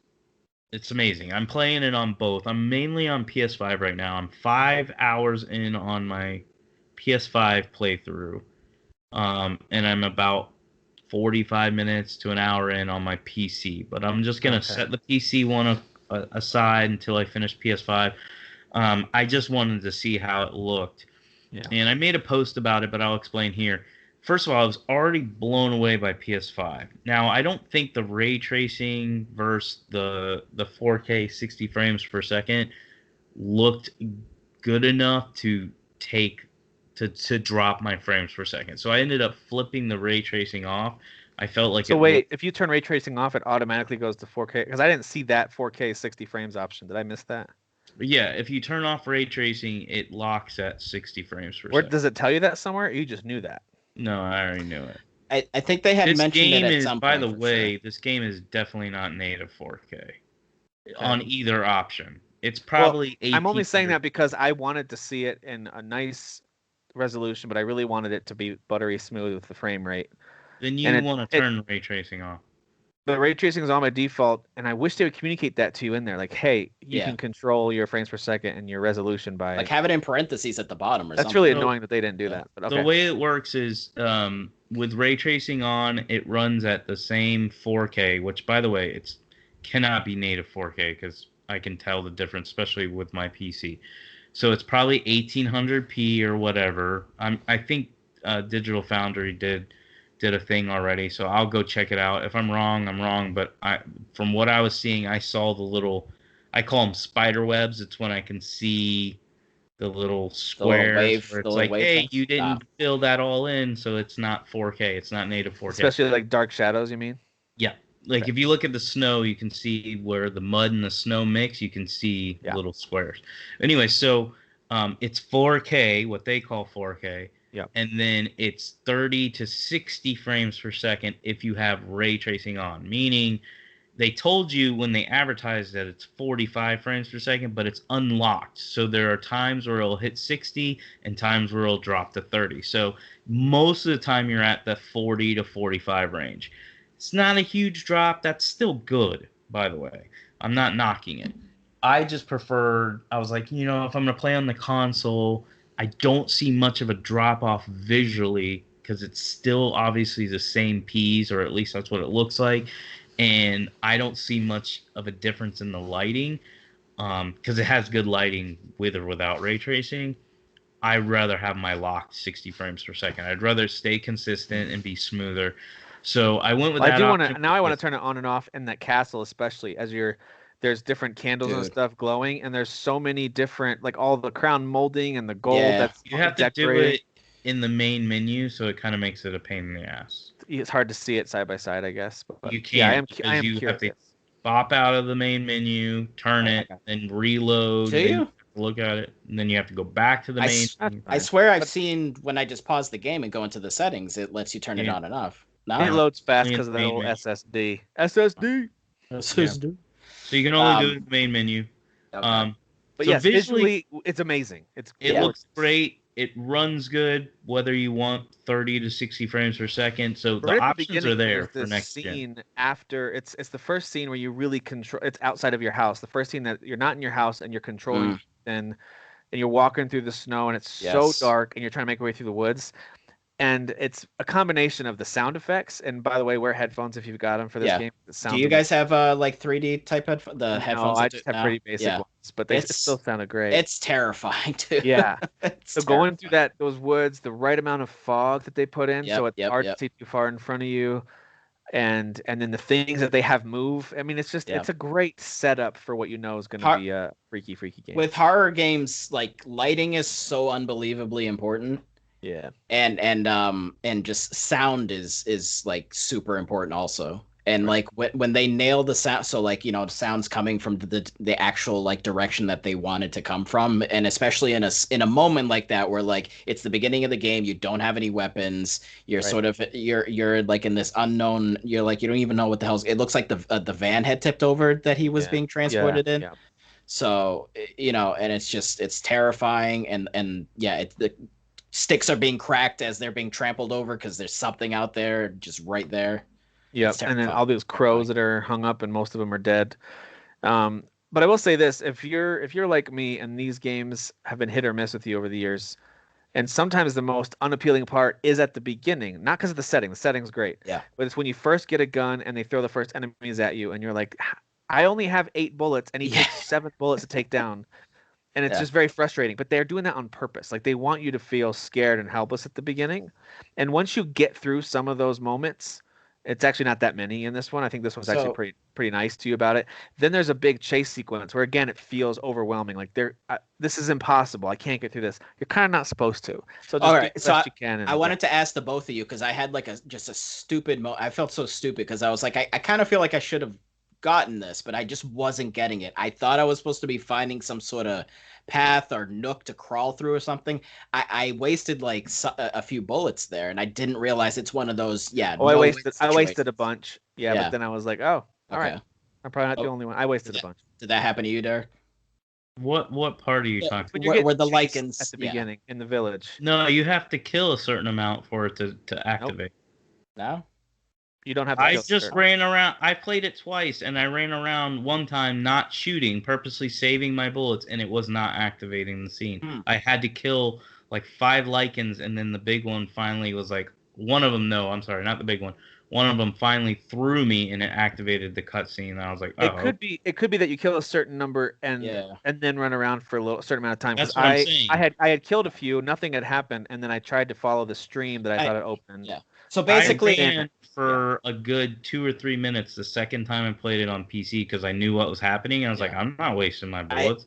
amazing. I'm playing it on both. I'm mainly on PS5 right now. I'm 5 hours in on my PS5 playthrough. And I'm about 45 minutes to an hour in on my PC. But I'm just going to set the PC one aside until I finish PS5. I just wanted to see how it looked. Yeah. And I made a post about it, but I'll explain here. First of all, I was already blown away by PS5. Now, I don't think the ray tracing versus the 4K 60 frames per second looked good enough to drop my frames per second. So I ended up flipping the ray tracing off. I felt like if you turn ray tracing off, it automatically goes to 4K? Because I didn't see that 4K 60 frames option. Did I miss that? Yeah, if you turn off ray tracing, it locks at 60 frames per second. Does it tell you that somewhere? Or you just knew that? No, I already knew it. I think they had mentioned it at some point. By the way, this game is definitely not native 4K on either option. It's probably 1800. I'm only saying that because I wanted to see it in a nice resolution, but I really wanted it to be buttery smooth with the frame rate. Then you want to turn ray tracing off. The ray tracing is on by default, and I wish they would communicate that to you in there. Like, hey, you can control your frames per second and your resolution by... Like, have it in parentheses at the bottom or something. That's really annoying that they didn't do that. But okay. The way it works is, with ray tracing on, it runs at the same 4K, which, by the way, it cannot be native 4K, because I can tell the difference, especially with my PC. So it's probably 1800p or whatever. I think Digital Foundry did did a thing already, so I'll go check it out. If I'm wrong, I'm wrong. But from what I was seeing, I saw the little, I call them spider webs. It's when I can see the little squares where it's like, hey, you didn't fill that all in, so it's not 4K. It's not native 4K. Especially like dark shadows, you mean? Yeah. Like if you look at the snow, you can see where the mud and the snow mix. You can see little squares. Anyway, so it's 4K, what they call 4K. Yeah. And then it's 30 to 60 frames per second if you have ray tracing on, meaning they told you when they advertised that it's 45 frames per second, but it's unlocked. So there are times where it'll hit 60 and times where it'll drop to 30. So most of the time you're at the 40 to 45 range. It's not a huge drop. That's still good, by the way. I'm not knocking it. I just preferred, I was like, if I'm going to play on the console, I don't see much of a drop off visually because it's still obviously the same piece, or at least that's what it looks like. And I don't see much of a difference in the lighting because it has good lighting with or without ray tracing. I'd rather have my locked 60 frames per second. I'd rather stay consistent and be smoother. So I went with that. I want to turn it on and off in that castle, especially as there's different candles and stuff glowing, and there's so many different, like all the crown molding and the gold that's you have to do it in the main menu, so it kind of makes it a pain in the ass. It's hard to see it side by side, I guess. But you can't. I am curious. Have to bop out of the main menu, turn it, and reload. Look at it, and then you have to go back to the main menu. I swear I've seen when I just pause the game and go into the settings, it lets you turn it on and off. No? It loads fast because of the little SSD. SSD. So you can only do it in the main menu. Okay. But so yes, visually, it's amazing. It looks great. It runs good, whether you want 30 to 60 frames per second. So the options are there for next gen. After it's the first scene where you really control. It's outside of your house. The first scene that you're not in your house and you're controlling, and you're walking through the snow and it's so dark and you're trying to make your way through the woods. And it's a combination of the sound effects. And by the way, wear headphones if you've got them for this game. Do you guys have like 3D type headphones? Headphones? No, I just have pretty basic ones, but they still sounded great. It's terrifying too. Yeah. So going through those woods, the right amount of fog that they put in, so it's hard to see too far in front of you, and then the things that they have move. I mean, it's just it's a great setup for what is going to be a freaky game. With horror games, like lighting is so unbelievably important. Yeah. And just sound is like super important also. And like when they nail the sound, so like sounds coming from the actual like direction that they wanted to come from, and especially in a moment like that where like it's the beginning of the game, you don't have any weapons, you're sort of you're like in this unknown, you're like you don't even know what the hell's. It looks like the van had tipped over that he was being transported in. Yeah. So and it's terrifying, and the sticks are being cracked as they're being trampled over because there's something out there just right there. Yeah, and then all those crows that are hung up, and most of them are dead. But I will say this: if you're like me, and these games have been hit or miss with you over the years, and sometimes the most unappealing part is at the beginning, not because of the setting. The setting's great. Yeah. But it's when you first get a gun and they throw the first enemies at you, and you're like, I only have 8 bullets, and he takes 7 bullets to take down. And it's just very frustrating, but they're doing that on purpose. Like they want you to feel scared and helpless at the beginning. And once you get through some of those moments, it's actually not that many in this one. I think this one's actually pretty nice to you about it. Then there's a big chase sequence where again, it feels overwhelming. Like this is impossible. I can't get through this. You're kind of not supposed to. So just do the best you can. I wanted to ask the both of you, because I had like just a stupid I felt so stupid because I was like, I kind of feel like I should have gotten this, but I just wasn't getting it. I thought I was supposed to be finding some sort of path or nook to crawl through or something. I wasted like a few bullets there, and I didn't realize it's one of those. I wasted a bunch. But then I was like, oh, all right. I'm probably not the only one. I wasted a bunch. Did that happen to you, Derek? What part are you talking about? Where the lichens at the beginning in the village. No, you have to kill a certain amount for it to activate. No? You don't have to I just ran around. I played it twice, and I ran around one time not shooting, purposely saving my bullets, and it was not activating the scene. I had to kill like 5 lichens, and then the big one finally was like, one of them, no, I'm sorry, not the big one. One of them finally threw me, and it activated the cutscene. And I was like, oh. It could be that you kill a certain number and then run around for a certain amount of time. That's what I'm saying. I had killed a few, nothing had happened, and then I tried to follow the stream that I thought it opened. Yeah. So basically, I ran for a good 2 or 3 minutes the second time I played it on PC because I knew what was happening. I was like, I'm not wasting my bullets.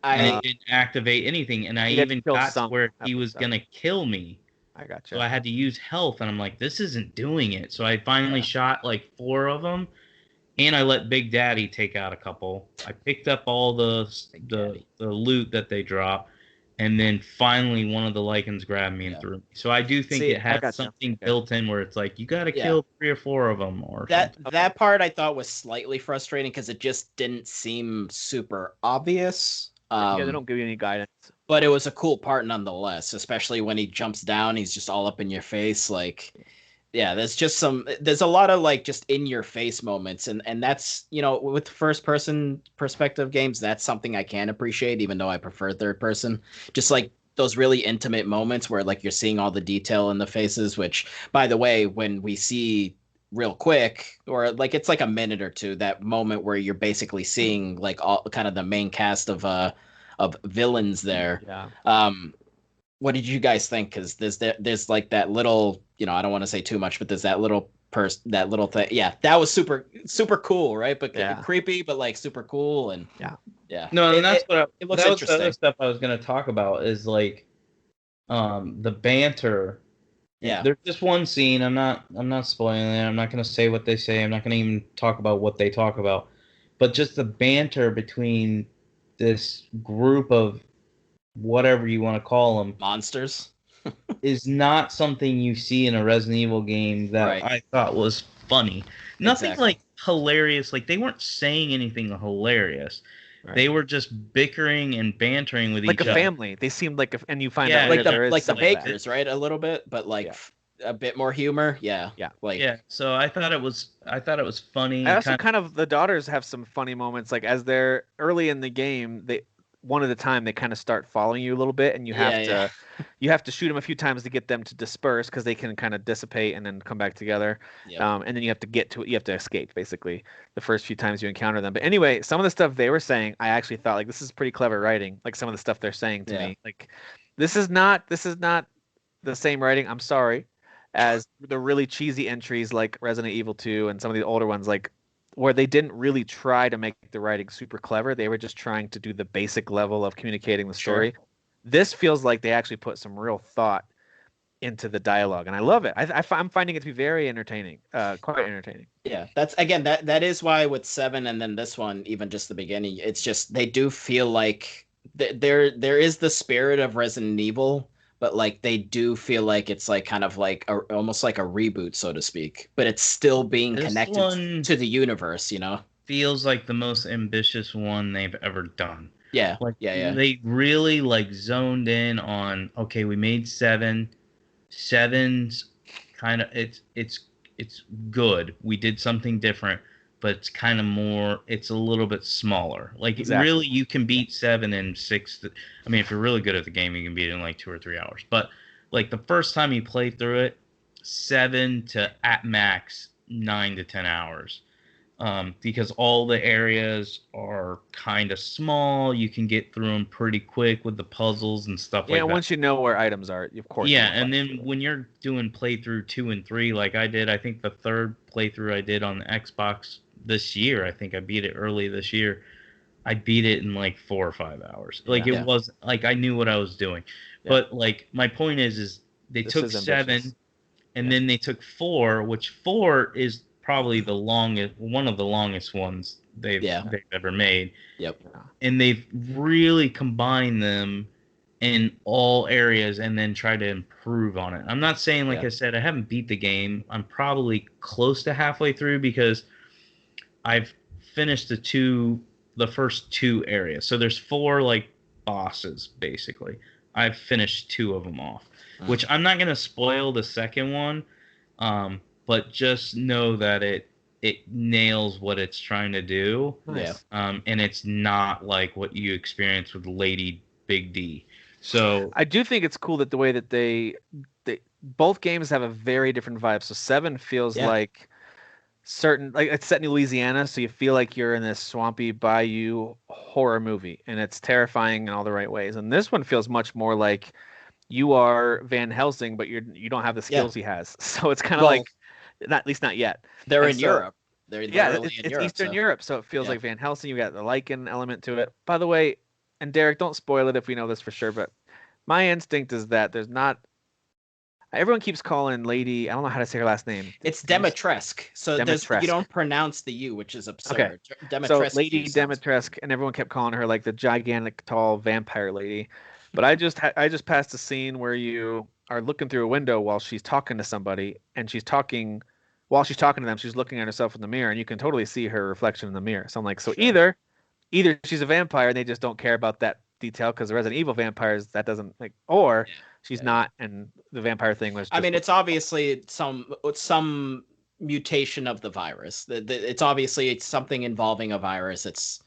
And it didn't activate anything. And I even got to where he was going to kill me. I gotcha. So I had to use health. And I'm like, this isn't doing it. So I finally shot like 4 of them. And I let Big Daddy take out a couple. I picked up all the loot that they drop. And then finally one of the lichens grabbed me and threw me. So I do think it has something built in where it's like, you got to kill 3 or 4 of them or something. That part I thought was slightly frustrating because it just didn't seem super obvious. They don't give you any guidance. But it was a cool part nonetheless, especially when he jumps down, he's just all up in your face. Like, yeah, there's a lot of like just in your face moments. And that's, with first person perspective games, that's something I can appreciate, even though I prefer third person. Just like those really intimate moments where like you're seeing all the detail in the faces, which, by the way, when we see real quick, or like it's like a minute or two, that moment where you're basically seeing like all kind of the main cast of villains there. What did you guys think? Because there's like that little, I don't want to say too much, but there's that little thing. Yeah, that was super cool, right? But creepy, but like super cool. And no, and that's what it looks that interesting. Was the other stuff I was going to talk about is like the banter. Yeah, there's just one scene. I'm not spoiling it. I'm not going to say what they say. I'm not going to even talk about what they talk about. But just the banter between this group of whatever you want to call them, monsters, is not something you see in a Resident Evil game that I thought was funny. Nothing like hilarious. Like they weren't saying anything hilarious. Right. They were just bickering and bantering with each other. Like a family. They seemed like, and you find out like the Bakers, right? A little bit, but like a bit more humor. Yeah. So I thought it was funny. I also kind of the daughters have some funny moments. Like as they're early in the game, they one at a time they kind of start following you a little bit, and you have to shoot them a few times to get them to disperse because they can kind of dissipate and then come back together. And then you have to escape basically the first few times you encounter them. But anyway, some of the stuff they were saying, I actually thought like this is pretty clever writing. Like some of the stuff they're saying to me, like this is not the same writing. I'm sorry, as the really cheesy entries like Resident Evil 2 and some of the older ones like. Where they didn't really try to make the writing super clever. They were just trying to do the basic level of communicating the story. Sure. This feels like they actually put some real thought into the dialogue, and I love it. I'm finding it to be very entertaining, quite entertaining. Yeah, that's again that is why with 7 and then this one, even just the beginning, it's just they do feel like there is the spirit of Resident Evil. But like they do feel like it's like kind of like almost like a reboot, so to speak. But it's still being connected to the universe, Feels like the most ambitious one they've ever done. Yeah, They really like zoned in on. Okay, we made 7. 7's kind of it's good. We did something different, but it's kind of more. It's a little bit smaller. Like really, you can beat 7 in 6. I mean, if you're really good at the game, you can beat it in like 2 or 3 hours. But like the first time you play through it, 7 to at max 9 to 10 hours, because all the areas are kind of small. You can get through them pretty quick with the puzzles and stuff like that. Yeah, once you know where items are, of course. Yeah, and then when you're doing playthrough 2 and 3, like I did, I think the third playthrough I did on the Xbox this year, I think I beat it early this year. I beat it in like 4 or 5 hours. Like it was like I knew what I was doing. Yeah. But like my point is they took 7 and then they took 4, which 4 is probably one of the longest ones they've ever made. Yep. And they've really combined them in all areas and then try to improve on it. I'm not saying, like I said, I haven't beat the game. I'm probably close to halfway through because I've finished the first 2 areas. So there's 4 like bosses basically. I've finished 2 of them off, which I'm not going to spoil the second one. But just know that it nails what it's trying to do. Nice. And it's not like what you experience with Lady Big D. So I do think it's cool that the way that they both games have a very different vibe. So 7 feels like like it's set in Louisiana, so you feel like you're in this swampy bayou horror movie, and it's terrifying in all the right ways. And this one feels much more like you are Van Helsing, but you don't have the Yeah. skills he has. So it's kind of Well, like, not, at least not yet. they're And in so, Europe. They're yeah, literally in it's Europe. Eastern So Europe, so it feels yeah. like Van Helsing. You got the Lycan element to it. By the way, and Derek, don't spoil it if we know this for sure, but my instinct is that there's not. Everyone keeps calling Lady. I don't know how to say her last name. It's Can you Demetresk. So there's you Demetresk. don't pronounce the U, which is Okay. absurd. So Demetresk Lady Q sounds. Demetresk, and everyone kept calling her like the gigantic, tall vampire lady. But I just passed a scene where you are looking through a window while she's talking to somebody, and while she's talking to them, she's looking at herself in the mirror, and you can totally see her reflection in the mirror. So I'm like, so Sure. either she's a vampire and they just don't care about that detail because the Resident Evil vampires that doesn't like, or she's not, and the vampire thing was. I mean, it's obviously some mutation of the virus. It's obviously it's something involving a virus. It's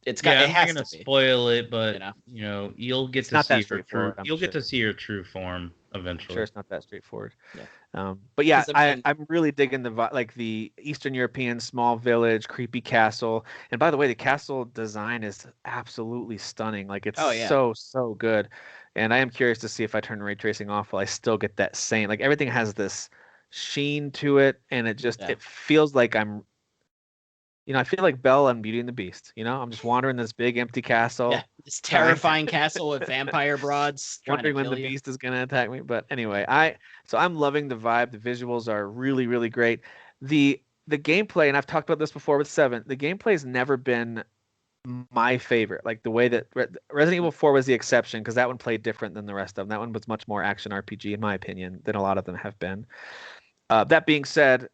it's got. Yeah, It I'm not has gonna to be. spoil it, but You know? you'll get It's to not that see her true. straightforward, I'm You'll get sure. to see her true form I'm eventually. sure it's not that straightforward. Yeah. But yeah, 'Cause, I mean- I'm really digging like the Eastern European small village, creepy castle. And by the way, the castle design is absolutely stunning. Like it's Oh, yeah. so good. And I am curious to see if I turn ray tracing off, will I still get that same, like everything has this sheen to it, and it feels like I feel like Belle on Beauty and the Beast. I'm just wandering this big empty castle. Yeah, this terrifying castle with vampire broads Wondering when the you. beast is gonna attack me. But anyway, so I'm loving the vibe. The visuals are really, really great. The gameplay, and I've talked about this before with 7, the gameplay's never been my favorite. Like the way that Resident Evil 4 was the exception, because that one played different than the rest of them. That one was much more action RPG, in my opinion, than a lot of them have been. That being said,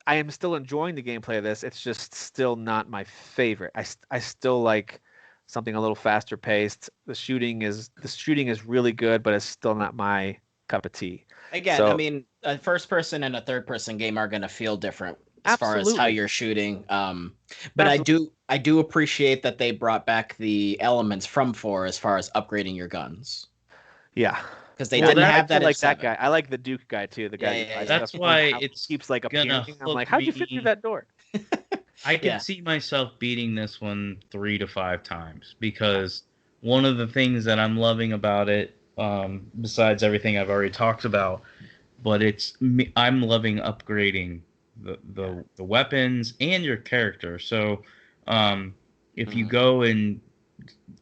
I am still enjoying the gameplay of this. It's just still not my favorite. I still like something a little faster paced. The shooting is really good, but it's still not my cup of tea. Again, So, I mean, a first person and a third person game are going to feel different as far as how absolutely. you're shooting. But I do appreciate that they brought back the elements from 4 as far as upgrading your guns. Yeah. Because they didn't have that. I like that guy. I like the Duke guy too. The guy. Yeah. That's why it keeps like appearing. I'm like, how'd you fit through that door? I can see myself beating this one 3 to 5 times, because one of the things that I'm loving about it, besides everything I've already talked about, but I'm loving upgrading the weapons and your character. So if you go and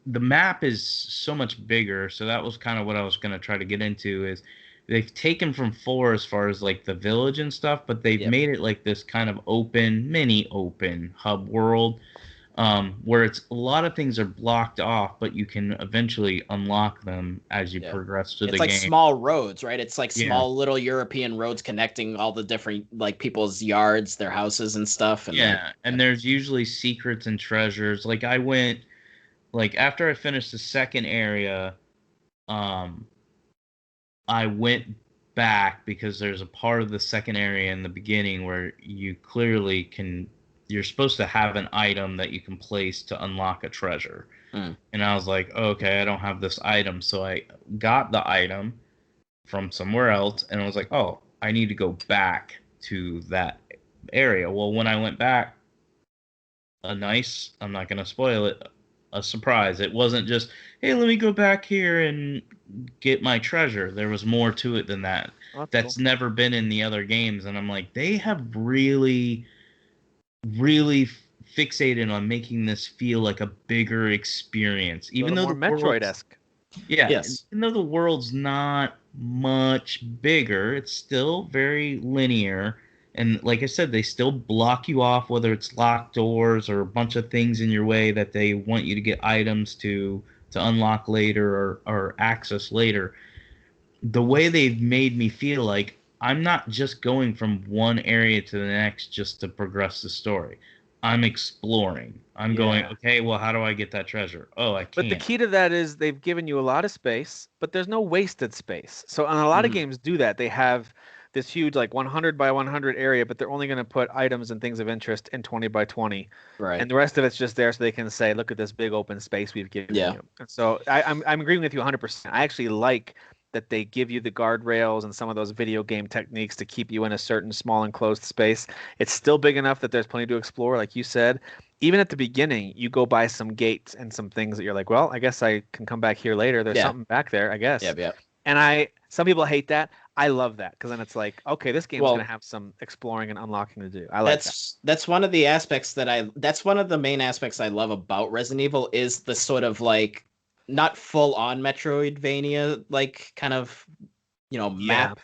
the map is so much bigger, so that was kind of what I was going to try to get into, is they've taken from 4 as far as like the village and stuff, but they've made it like this kind of mini open hub world, where it's a lot of things are blocked off, but you can eventually unlock them as you progress through the game. It's like small roads, right? It's like small little European roads connecting all the different like people's yards, their houses and stuff. And and there's usually secrets and treasures. Like I went, like after I finished the second area, I went back because there's a part of the second area in the beginning where you clearly you're supposed to have an item that you can place to unlock a treasure. And I was like, okay, I don't have this item. So I got the item from somewhere else, and I was like, oh, I need to go back to that area. Well, when I went back, I'm not going to spoil it, a surprise. It wasn't just, hey, let me go back here and get my treasure. There was more to it than that. That's cool. Never been in the other games. And I'm like, they have really, really fixated on making this feel like a bigger experience. Even though more Metroid-esque. Yeah. Yes. Even though the world's not much bigger, it's still very linear. And like I said, they still block you off, whether it's locked doors or a bunch of things in your way that they want you to get items to unlock later or access later. The way they've made me feel like I'm not just going from one area to the next just to progress the story. I'm exploring. I'm going, okay, well, how do I get that treasure? Oh, I can't. But the key to that is they've given you a lot of space, but there's no wasted space. So, and a lot of games do that. They have this huge, like 100 by 100 area, but they're only going to put items and things of interest in 20 by 20. Right. And the rest of it's just there so they can say, look at this big open space we've given you. And so I'm agreeing with you 100%. I actually like that they give you the guardrails and some of those video game techniques to keep you in a certain small enclosed space. It's still big enough that there's plenty to explore, like you said. even at the beginning, you go by some gates and some things that you're like, well, I guess I can come back here later. There's something back there, I guess. Yeah. And some people hate that. I love that because then it's like, okay, this game's Well, going to have some exploring and unlocking to do. I like that. That's one of the aspects that's one of the main aspects I love about Resident Evil is the sort of like not full on Metroidvania like kind of map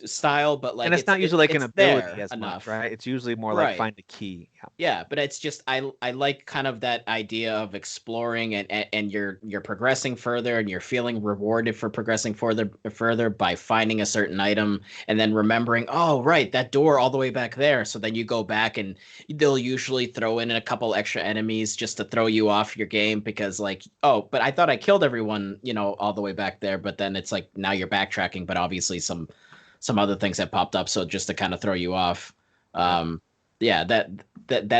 style, but like and it's not usually like an ability as enough. much, right? It's usually more like find a key. Yeah, but it's just I like kind of that idea of exploring and you're progressing further and you're feeling rewarded for progressing further by finding a certain item and then remembering, oh right, that door all the way back there. So then you go back and they'll usually throw in a couple extra enemies just to throw you off your game because like, oh, but I thought I killed everyone, all the way back there, but then it's like now you're backtracking, but obviously some other things that popped up, so just to kind of throw you off. That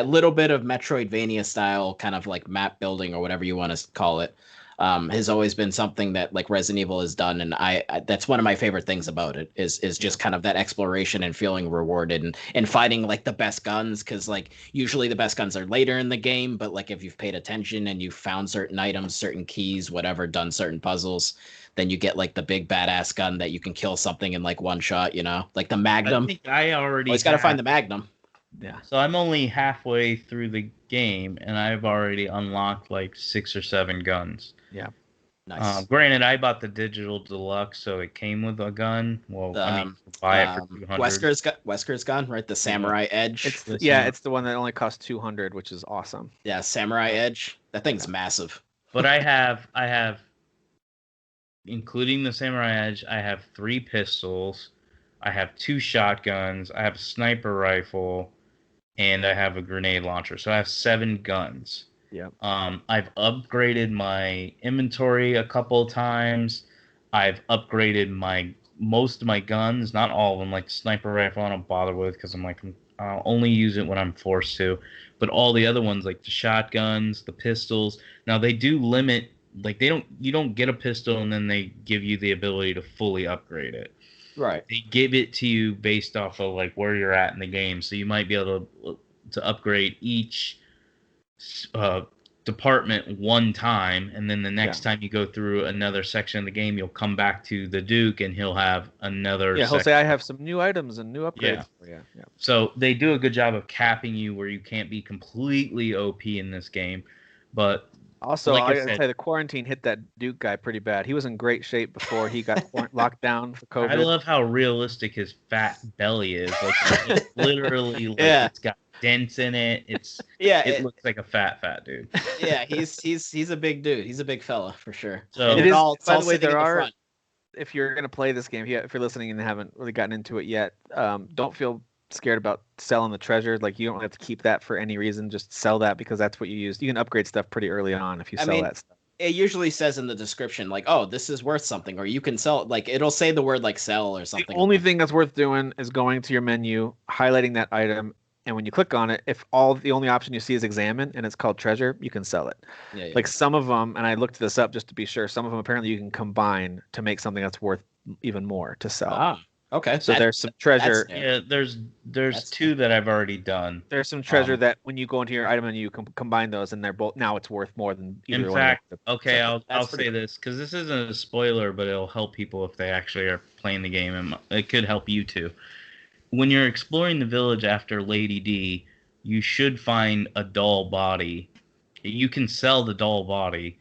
little bit of Metroidvania style kind of like map building or whatever you want to call it has always been something that like Resident Evil has done, and I that's one of my favorite things about it is just kind of that exploration and feeling rewarded and finding like the best guns, because like usually the best guns are later in the game, but like if you've paid attention and you've found certain items, certain keys, whatever, done certain puzzles, then you get like the big badass gun that you can kill something in like one shot, like the Magnum. I think I already always got to find the Magnum. Yeah. So I'm only halfway through the game, and I've already unlocked like 6 or 7 guns. Yeah. Nice. Granted, I bought the digital deluxe, so it came with a gun. Well, buy it for 200. Wesker's gun, right? The Samurai Edge. It's the one that only costs 200, which is awesome. Yeah, Samurai Edge. That thing's massive. But I have, including the Samurai Edge, I have 3 pistols, I have 2 shotguns, I have a sniper rifle, and I have a grenade launcher. So I have 7 guns. Yeah. I've upgraded my inventory a couple times. I've upgraded most of my guns, not all of them. Like sniper rifle, I don't bother with because I'll only use it when I'm forced to. But all the other ones, like the shotguns, the pistols, now they do limit. Like you don't get a pistol and then they give you the ability to fully upgrade it. Right. They give it to you based off of like where you're at in the game. So you might be able to upgrade each department one time, and then the next time you go through another section of the game, you'll come back to the Duke and he'll have another. Yeah, he'll say, "I have some new items and new upgrades." Yeah. So they do a good job of capping you where you can't be completely OP in this game, but. Also, like I gotta say, the quarantine hit that Duke guy pretty bad. He was in great shape before he got locked down for COVID. I love how realistic his fat belly is. Like it's literally, like it's got dents in it. It looks like a fat dude. Yeah, he's a big dude. He's a big fella for sure. So it is. By the way, there are. If you're gonna play this game, if you're listening and haven't really gotten into it yet, don't feel scared about selling the treasure. Like you don't have to keep that for any reason. Just sell that because that's what you use. You can upgrade stuff pretty early on if you sell that stuff. It usually says in the description like, oh, this is worth something, or you can sell it. Like it'll say the word like sell or something. The only thing that's worth doing is going to your menu, highlighting that item, and when you click on it, if the only option you see is examine and it's called treasure, you can sell it. Yeah. Like some of them, and I looked this up just to be sure, some of them apparently you can combine to make something that's worth even more to sell. Okay. So there's some treasure. Yeah, there's 2 that I've already done. There's some treasure that when you go into your item and you combine those, and they're both now it's worth more than either one. In fact, okay, I'll say this because this isn't a spoiler, but it'll help people if they actually are playing the game, and it could help you too. When you're exploring the village after Lady D, you should find a doll body. You can sell the doll body,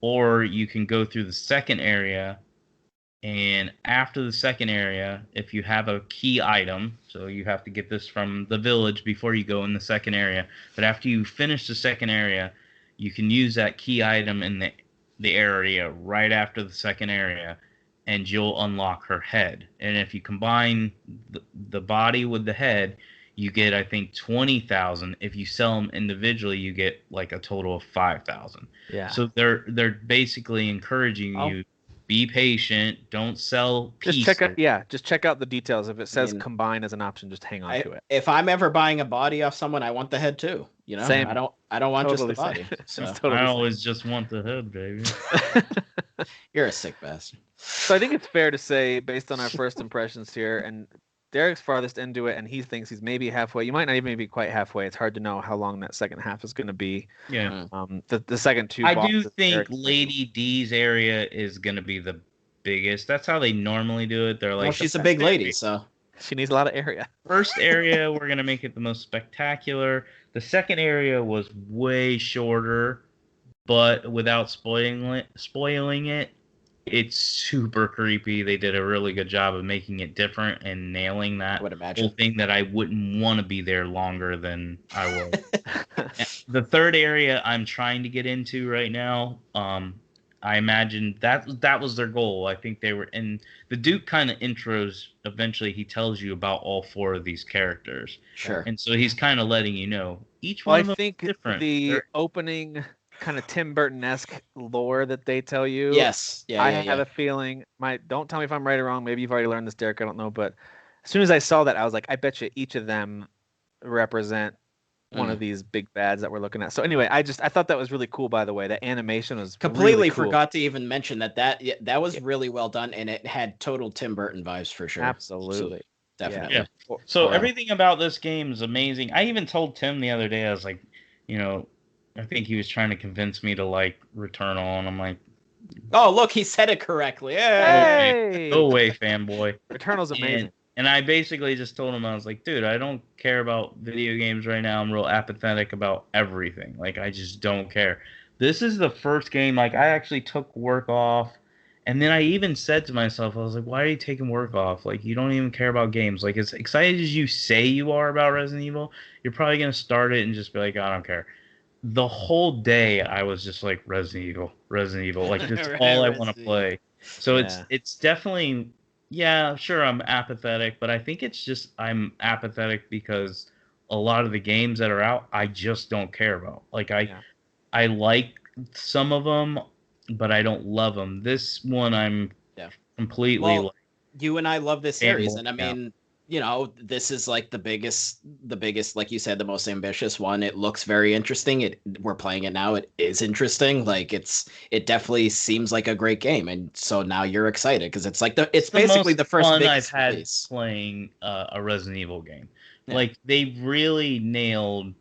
or you can go through the second area. And after the second area, if you have a key item, so you have to get this from the village before you go in the second area, but after you finish the second area, you can use that key item in the area right after the second area, and you'll unlock her head. And if you combine the body with the head, you get, I think, 20,000. If you sell them individually, you get like a total of 5,000. Yeah. So they're basically encouraging you. Be patient. Don't sell pieces. Just check out the details. If it says combine as an option, just hang on to it. If I'm ever buying a body off someone, I want the head too. Same. I don't want just the body. So. I always just want the head, baby. You're a sick bastard. So I think it's fair to say, based on our first impressions here, and Derek's farthest into it, and he thinks he's maybe halfway. You might not even be quite halfway. It's hard to know how long that second half is going to be. Yeah. The second two. I do bosses, think Derek's Lady D's area is gonna be the biggest. That's how they normally do it. They're like, well, she's a big lady, so she needs a lot of area. First area, we're gonna make it the most spectacular. The second area was way shorter, but without spoiling it, it's super creepy. They did a really good job of making it different and nailing that whole thing that I wouldn't want to be there longer than I would. The third area I'm trying to get into right now, I imagine that was their goal. I think they were, and the Duke kind of intros. Eventually, he tells you about all four of these characters. Sure. And so he's kind of letting you know each one of them is different. The opening kind of Tim Burton-esque lore that they tell you. Yes. Yeah. I have a feeling. Don't tell me if I'm right or wrong. Maybe you've already learned this, Derek. I don't know, but as soon as I saw that, I was like, I bet you each of them represent one of these big bads that we're looking at. So anyway, I thought that was really cool. By the way, that animation was completely really cool. Forgot to even mention that was really well done, and it had total Tim Burton vibes for sure. Absolutely, definitely. Yeah. So everything about this game is amazing. I even told Tim the other day, I was like, I think he was trying to convince me to like Returnal, and I'm like, oh look, he said it correctly. Hey! Go away, fanboy. Returnal's amazing. And I basically just told him, I was like, dude, I don't care about video games right now. I'm real apathetic about everything. Like, I just don't care. This is the first game, like, I actually took work off. And then I even said to myself, I was like, why are you taking work off? Like, you don't even care about games. Like, as excited as you say you are about Resident Evil, you're probably going to start it and just be like, I don't care. The whole day, I was just like, Resident Evil. Like, that's all I want to play. So it's definitely... Yeah, sure, I'm apathetic, but I think it's just I'm apathetic because a lot of the games that are out, I just don't care about. Like, I like some of them, but I don't love them. This one, I'm completely... Well, you and I love this series, and I mean, this is like the biggest, like you said, the most ambitious one. It looks very interesting. We're playing it now. It is interesting. Like it definitely seems like a great game, and so now you're excited because it's like it's basically the first fun biggest I've had release. Playing a Resident Evil game. Yeah. Like they really nailed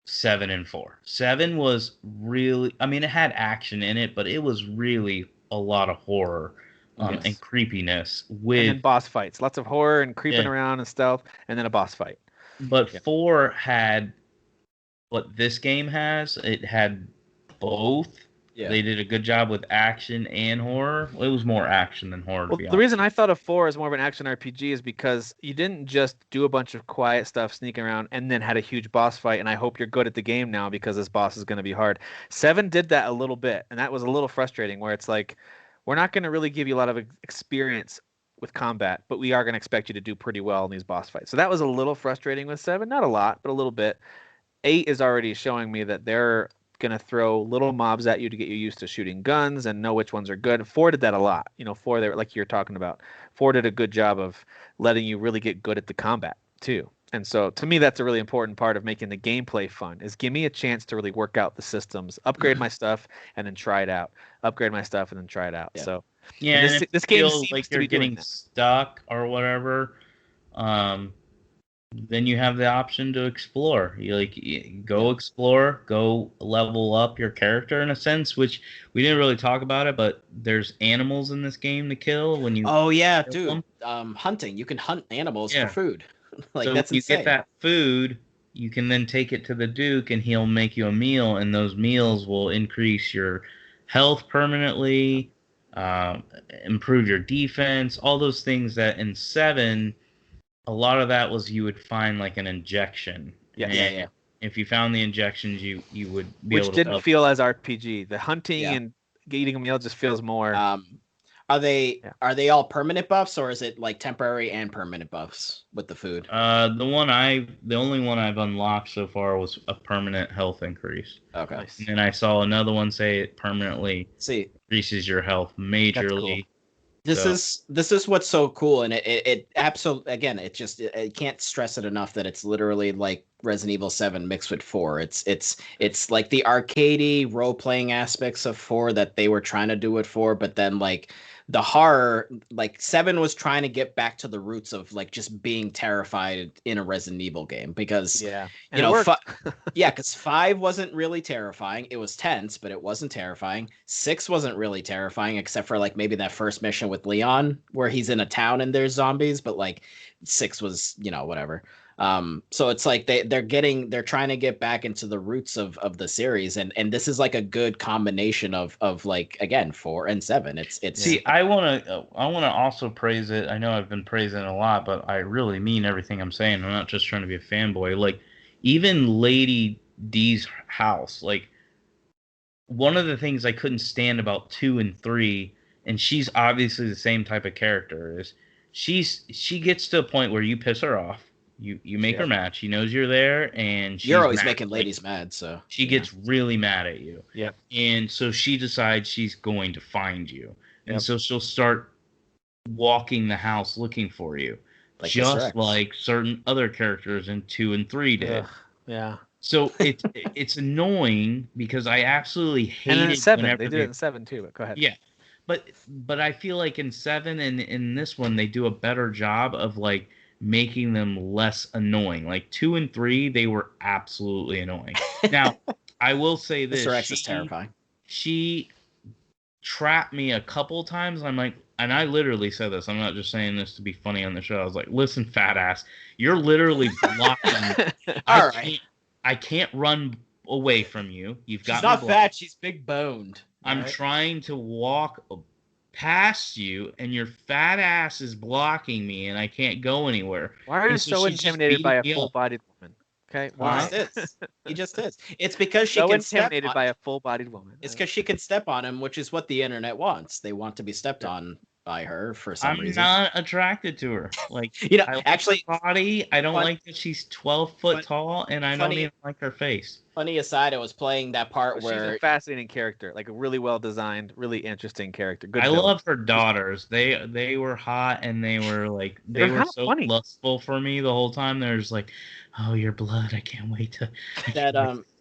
7 and 4. 7 was really, I mean, it had action in it, but it was really a lot of horror. And creepiness with and boss fights, lots of horror and creeping around and stealth, and then a boss fight. But 4 had what this game has. It had both. Yeah. They did a good job with action and horror. It was more action than horror. Well, the reason I thought of 4 as more of an action RPG is because you didn't just do a bunch of quiet stuff, sneaking around, and then had a huge boss fight. And I hope you're good at the game now because this boss is going to be hard. 7 did that a little bit, and that was a little frustrating. Where it's like, we're not going to really give you a lot of experience with combat, but we are going to expect you to do pretty well in these boss fights. So that was a little frustrating with 7. Not a lot, but a little bit. 8 is already showing me that they're going to throw little mobs at you to get you used to shooting guns and know which ones are good. 4 did that a lot. 4, they were, like you're talking about. 4 did a good job of letting you really get good at the combat, too. And so to me, that's a really important part of making the gameplay fun is give me a chance to really work out the systems, upgrade my stuff, and then try it out. Upgrade my stuff and then try it out. Yeah. So this game seems like to you're getting stuck or whatever. Then you have the option to explore. You go explore, go level up your character in a sense, which we didn't really talk about it, but there's animals in this game to kill when you. Oh yeah, dude. Hunting. You can hunt animals for food. Like, so that's you insane. get that food, you can then take it to the Duke, and he'll make you a meal, and those meals will increase your health permanently, improve your defense, all those things that in 7, a lot of that was you would find like an injection. Yeah. If you found the injections, you would be able to... Which didn't feel as RPG. The hunting and eating a meal just feels more... Are they all permanent buffs, or is it like temporary and permanent buffs with the food? The only one I've unlocked so far was a permanent health increase. Okay. And then I saw another one say it permanently increases your health majorly. This is what's so cool, and it absolutely, again, it can't stress it enough that it's literally like Resident Evil 7 mixed with 4. It's like the arcadey role playing aspects of 4 that they were trying to do with 4, but then like the horror, like 7 was trying to get back to the roots of like just being terrified in a Resident Evil game because Yeah, and you it know, worked. yeah, because 5 wasn't really terrifying. It was tense, but it wasn't terrifying. 6 wasn't really terrifying, except for like maybe that first mission with Leon, where he's in a town and there's zombies. But like 6 was, whatever. So it's like they're trying to get back into the roots of the series, and this is like a good combination of like again 4 and 7. It's See, I wanna also praise it. I know I've been praising it a lot, but I really mean everything I'm saying. I'm not just trying to be a fanboy. Like even Lady D's house, like one of the things I couldn't stand about 2 and 3, and she's obviously the same type of character, is she gets to a point where you piss her off. You make her mad. She knows you're there, and you're always mad. making ladies mad, so she gets really mad at you. Yep. And so she decides she's going to find you. And Yep. so she'll start walking the house looking for you. Like just like certain other characters in 2 and 3 did. Ugh, yeah. So it's annoying because I absolutely hate And then in it 7, whenever they did it in 7 too, but go ahead. Yeah. But I feel like in 7 and in this one they do a better job of like making them less annoying. Like 2 and 3, they were absolutely annoying. Now, I will say this: Mr. X is terrifying. She trapped me a couple times. I'm like, and I literally said this. I'm not just saying this to be funny on the show. I was like, listen, fat ass, you're literally blocking. All right. I can't run away from you. You've got She's me not blocked. fat. She's big boned. I'm trying to walk past you, and your fat ass is blocking me, and I can't go anywhere. Why are you so intimidated by a full-bodied woman? Okay, why? He just is. It's because she so can intimidated by a full-bodied woman. It's because she can step on him, which is what the internet wants. They want to be stepped on by her for some reason. I'm not attracted to her. Like, I like actually, her body. I don't like that she's 12 foot tall, and I don't even like her face. Funny aside, I was playing that part where she's a fascinating character, like a really well designed, really interesting character. Good. I love her daughters. They were hot, and they were like they were so funny. Lustful for me the whole time. There's like, oh, your blood! I can't wait to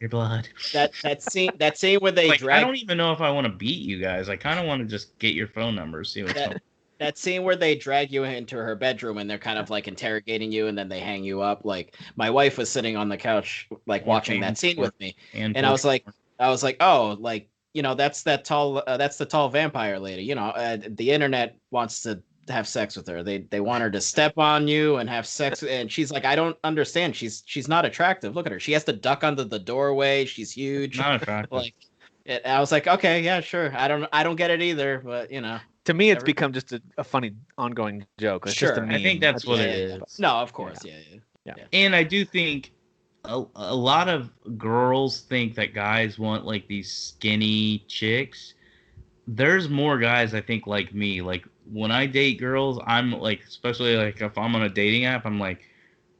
your blood. That scene where they I don't even know if I want to beat you guys. I kind of want to just get your phone numbers, see what's up. That scene where they drag you into her bedroom and they're kind of like interrogating you and then they hang you up. Like my wife was sitting on the couch, like watching that scene with me, and I was like, oh, like that's the tall vampire lady. The internet wants to have sex with her. They want her to step on you and have sex, and she's like, I don't understand. She's not attractive. Look at her. She has to duck under the doorway. She's huge. Not attractive. I was like, okay, yeah, sure. I don't get it either, but To me, it's become just a funny ongoing joke. It's just a meme. I think that's what it is. No, of course, yeah. And I do think a lot of girls think that guys want like these skinny chicks. There's more guys I think like me. Like when I date girls, I'm like, especially like if I'm on a dating app, I'm like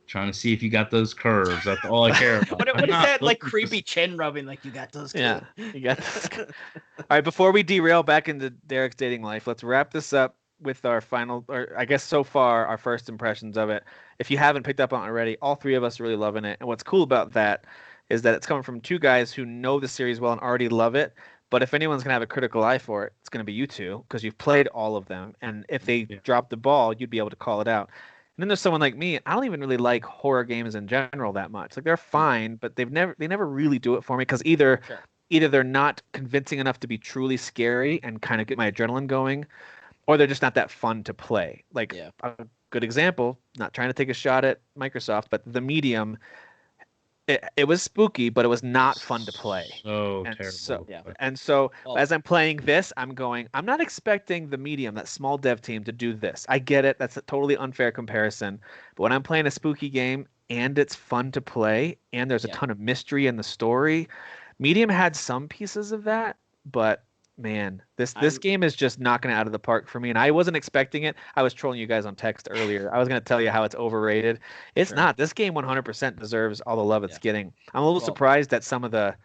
trying to see if you got those curves. That's all I care about. what is that like creepy chin rubbing? Like you got those curves. Yeah, you got those curves. All right, before we derail back into Derek's dating life, let's wrap this up with our final, or I guess so far, our first impressions of it. If you haven't picked up on it already, all three of us are really loving it. And what's cool about that is that it's coming from two guys who know the series well and already love it. But if anyone's going to have a critical eye for it, it's going to be you two, because you've played all of them. And if they drop the ball, you'd be able to call it out. And then there's someone like me. I don't even really like horror games in general that much. Like they're fine, but they never really do it for me, because either they're not convincing enough to be truly scary and kind of get my adrenaline going, or they're just not that fun to play. Like a good example, not trying to take a shot at Microsoft, but The Medium, it was spooky, but it was not fun to play. So terrible. So as I'm playing this, I'm not expecting The Medium, that small dev team, to do this. I get it. That's a totally unfair comparison. But when I'm playing a spooky game and it's fun to play and there's a ton of mystery in the story, Medium had some pieces of that, but man, this game is just knocking it out of the park for me, and I wasn't expecting it. I was trolling you guys on text earlier. I was going to tell you how it's overrated. It's not. This game 100% deserves all the love it's getting. I'm a little surprised at some of the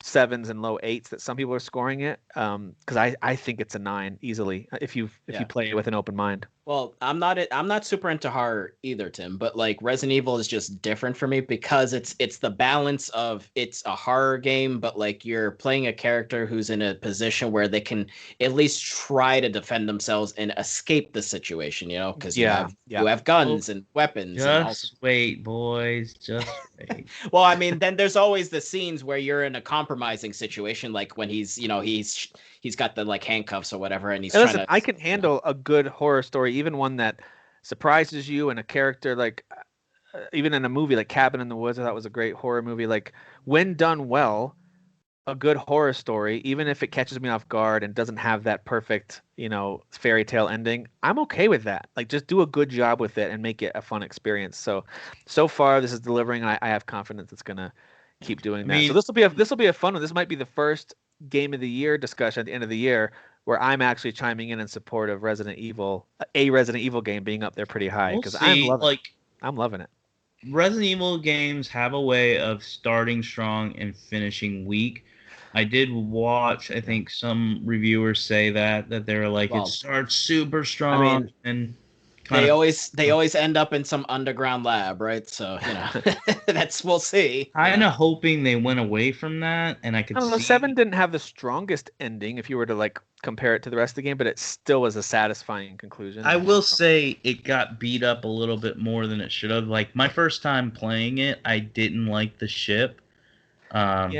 sevens and low eights that some people are scoring it. Because I think it's a 9 easily if you play it with an open mind. Well, I'm not super into horror either, Tim, but like Resident Evil is just different for me because it's the balance of it's a horror game, but like you're playing a character who's in a position where they can at least try to defend themselves and escape the situation, because you have guns and weapons. Just wait, boys. Just wait. Well, I mean, then there's always the scenes where you're in a compromising situation, like when he's got the like handcuffs or whatever, and he's trying to. I can handle a good horror story, even one that surprises you, and a character like, even in a movie like Cabin in the Woods, I thought was a great horror movie. Like when done well, a good horror story, even if it catches me off guard and doesn't have that perfect, fairy tale ending, I'm okay with that. Like just do a good job with it and make it a fun experience. So far this is delivering, and I have confidence it's gonna keep doing that. So this will be a fun one. This might be the first game of the year discussion at the end of the year where I'm actually chiming in support of Resident Evil game being up there pretty high, because I'm loving it. Resident Evil games have a way of starting strong and finishing weak. I did watch, I think some reviewers say that they're like, it starts super strong and they always end up in some underground lab, right? So, we'll see. Kind of hoping they went away from that, and I could see 7 didn't have the strongest ending if you were to like compare it to the rest of the game, but it still was a satisfying conclusion. I will say it got beat up a little bit more than it should have. Like my first time playing it, I didn't like the ship. But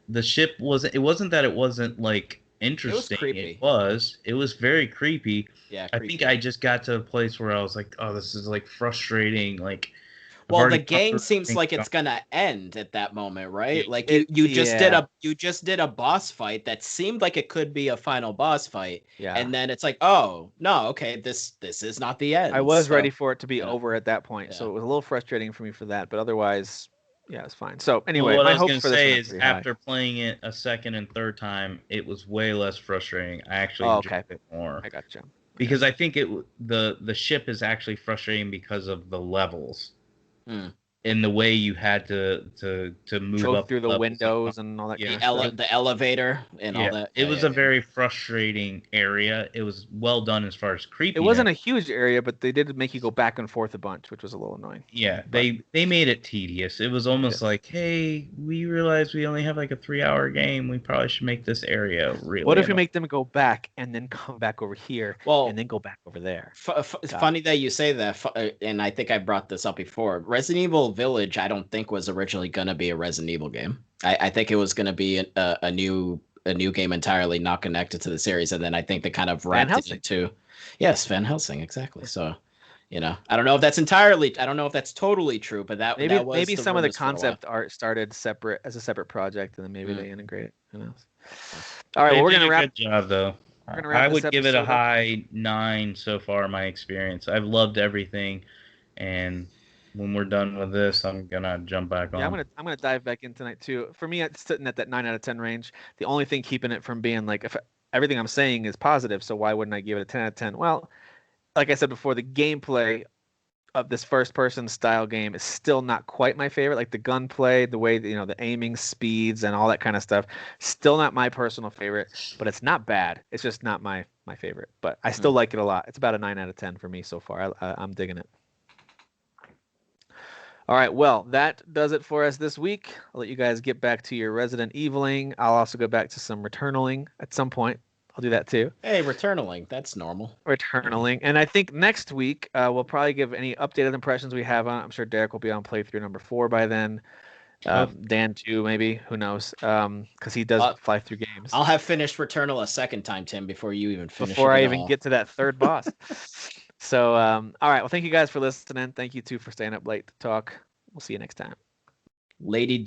the ship wasn't that it wasn't like interesting. It was very creepy. Yeah, I think I just got to a place where I was like, oh, this is like frustrating. Like, well, the game seems like it's gonna end at that moment, right? Like you just did a boss fight that seemed like it could be a final boss fight, and then it's like, oh no, okay, this is not the end. I was ready for it to be over at that point, so it was a little frustrating for me for that, but otherwise, it's fine. So anyway, what I was gonna say is after playing it a second and third time, it was way less frustrating. I actually enjoyed it more. I gotcha. Because I think the ship is actually frustrating because of the levels. In the way you had to move up through the windows and all that. The elevator and all that. It was a very frustrating area. It was well done as far as creepy. It wasn't a huge area, but they did make you go back and forth a bunch, which was a little annoying. Yeah, they made it tedious. It was almost like, hey, we realized we only have like a 3-hour game. We probably should make this area really. What if you make them go back and then come back over here, and then go back over there? It's funny that you say that, and I think I brought this up before. Resident Evil Village, I don't think was originally going to be a Resident Evil game. I think it was going to be a new game entirely, not connected to the series, and then I think they kind of wrapped it into Van Helsing, exactly. So, I don't know if that's totally true, but maybe some of the concept art started as a separate project, and then maybe they integrate it. Who knows? All right, we're gonna wrap. Good job, though. I would give it a high 9 so far in my experience. I've loved everything, and when we're done with this, I'm gonna jump back on. Yeah, I'm gonna dive back in tonight too. For me, it's sitting at that 9 out of 10 range. The only thing keeping it from being like, if everything I'm saying is positive, so why wouldn't I give it a 10 out of 10? Well, like I said before, the gameplay of this first-person style game is still not quite my favorite. Like the gunplay, the way the aiming speeds and all that kind of stuff, still not my personal favorite. But it's not bad. It's just not my favorite. But I still like it a lot. It's about a 9 out of 10 for me so far. I'm digging it. All right, well, that does it for us this week. I'll let you guys get back to your Resident Eviling. I'll also go back to some Returnaling at some point. I'll do that too. Hey, Returnaling, that's normal. Returnaling. And I think next week we'll probably give any updated impressions we have on it. I'm sure Derek will be on playthrough number 4 by then. Dan too, maybe. Who knows? Because he does fly through games. I'll have finished Returnal a second time, Tim, before you even finish. Before I even get to that third boss. So, all right. Well, thank you guys for listening. Thank you too for staying up late to talk. We'll see you next time. Lady D.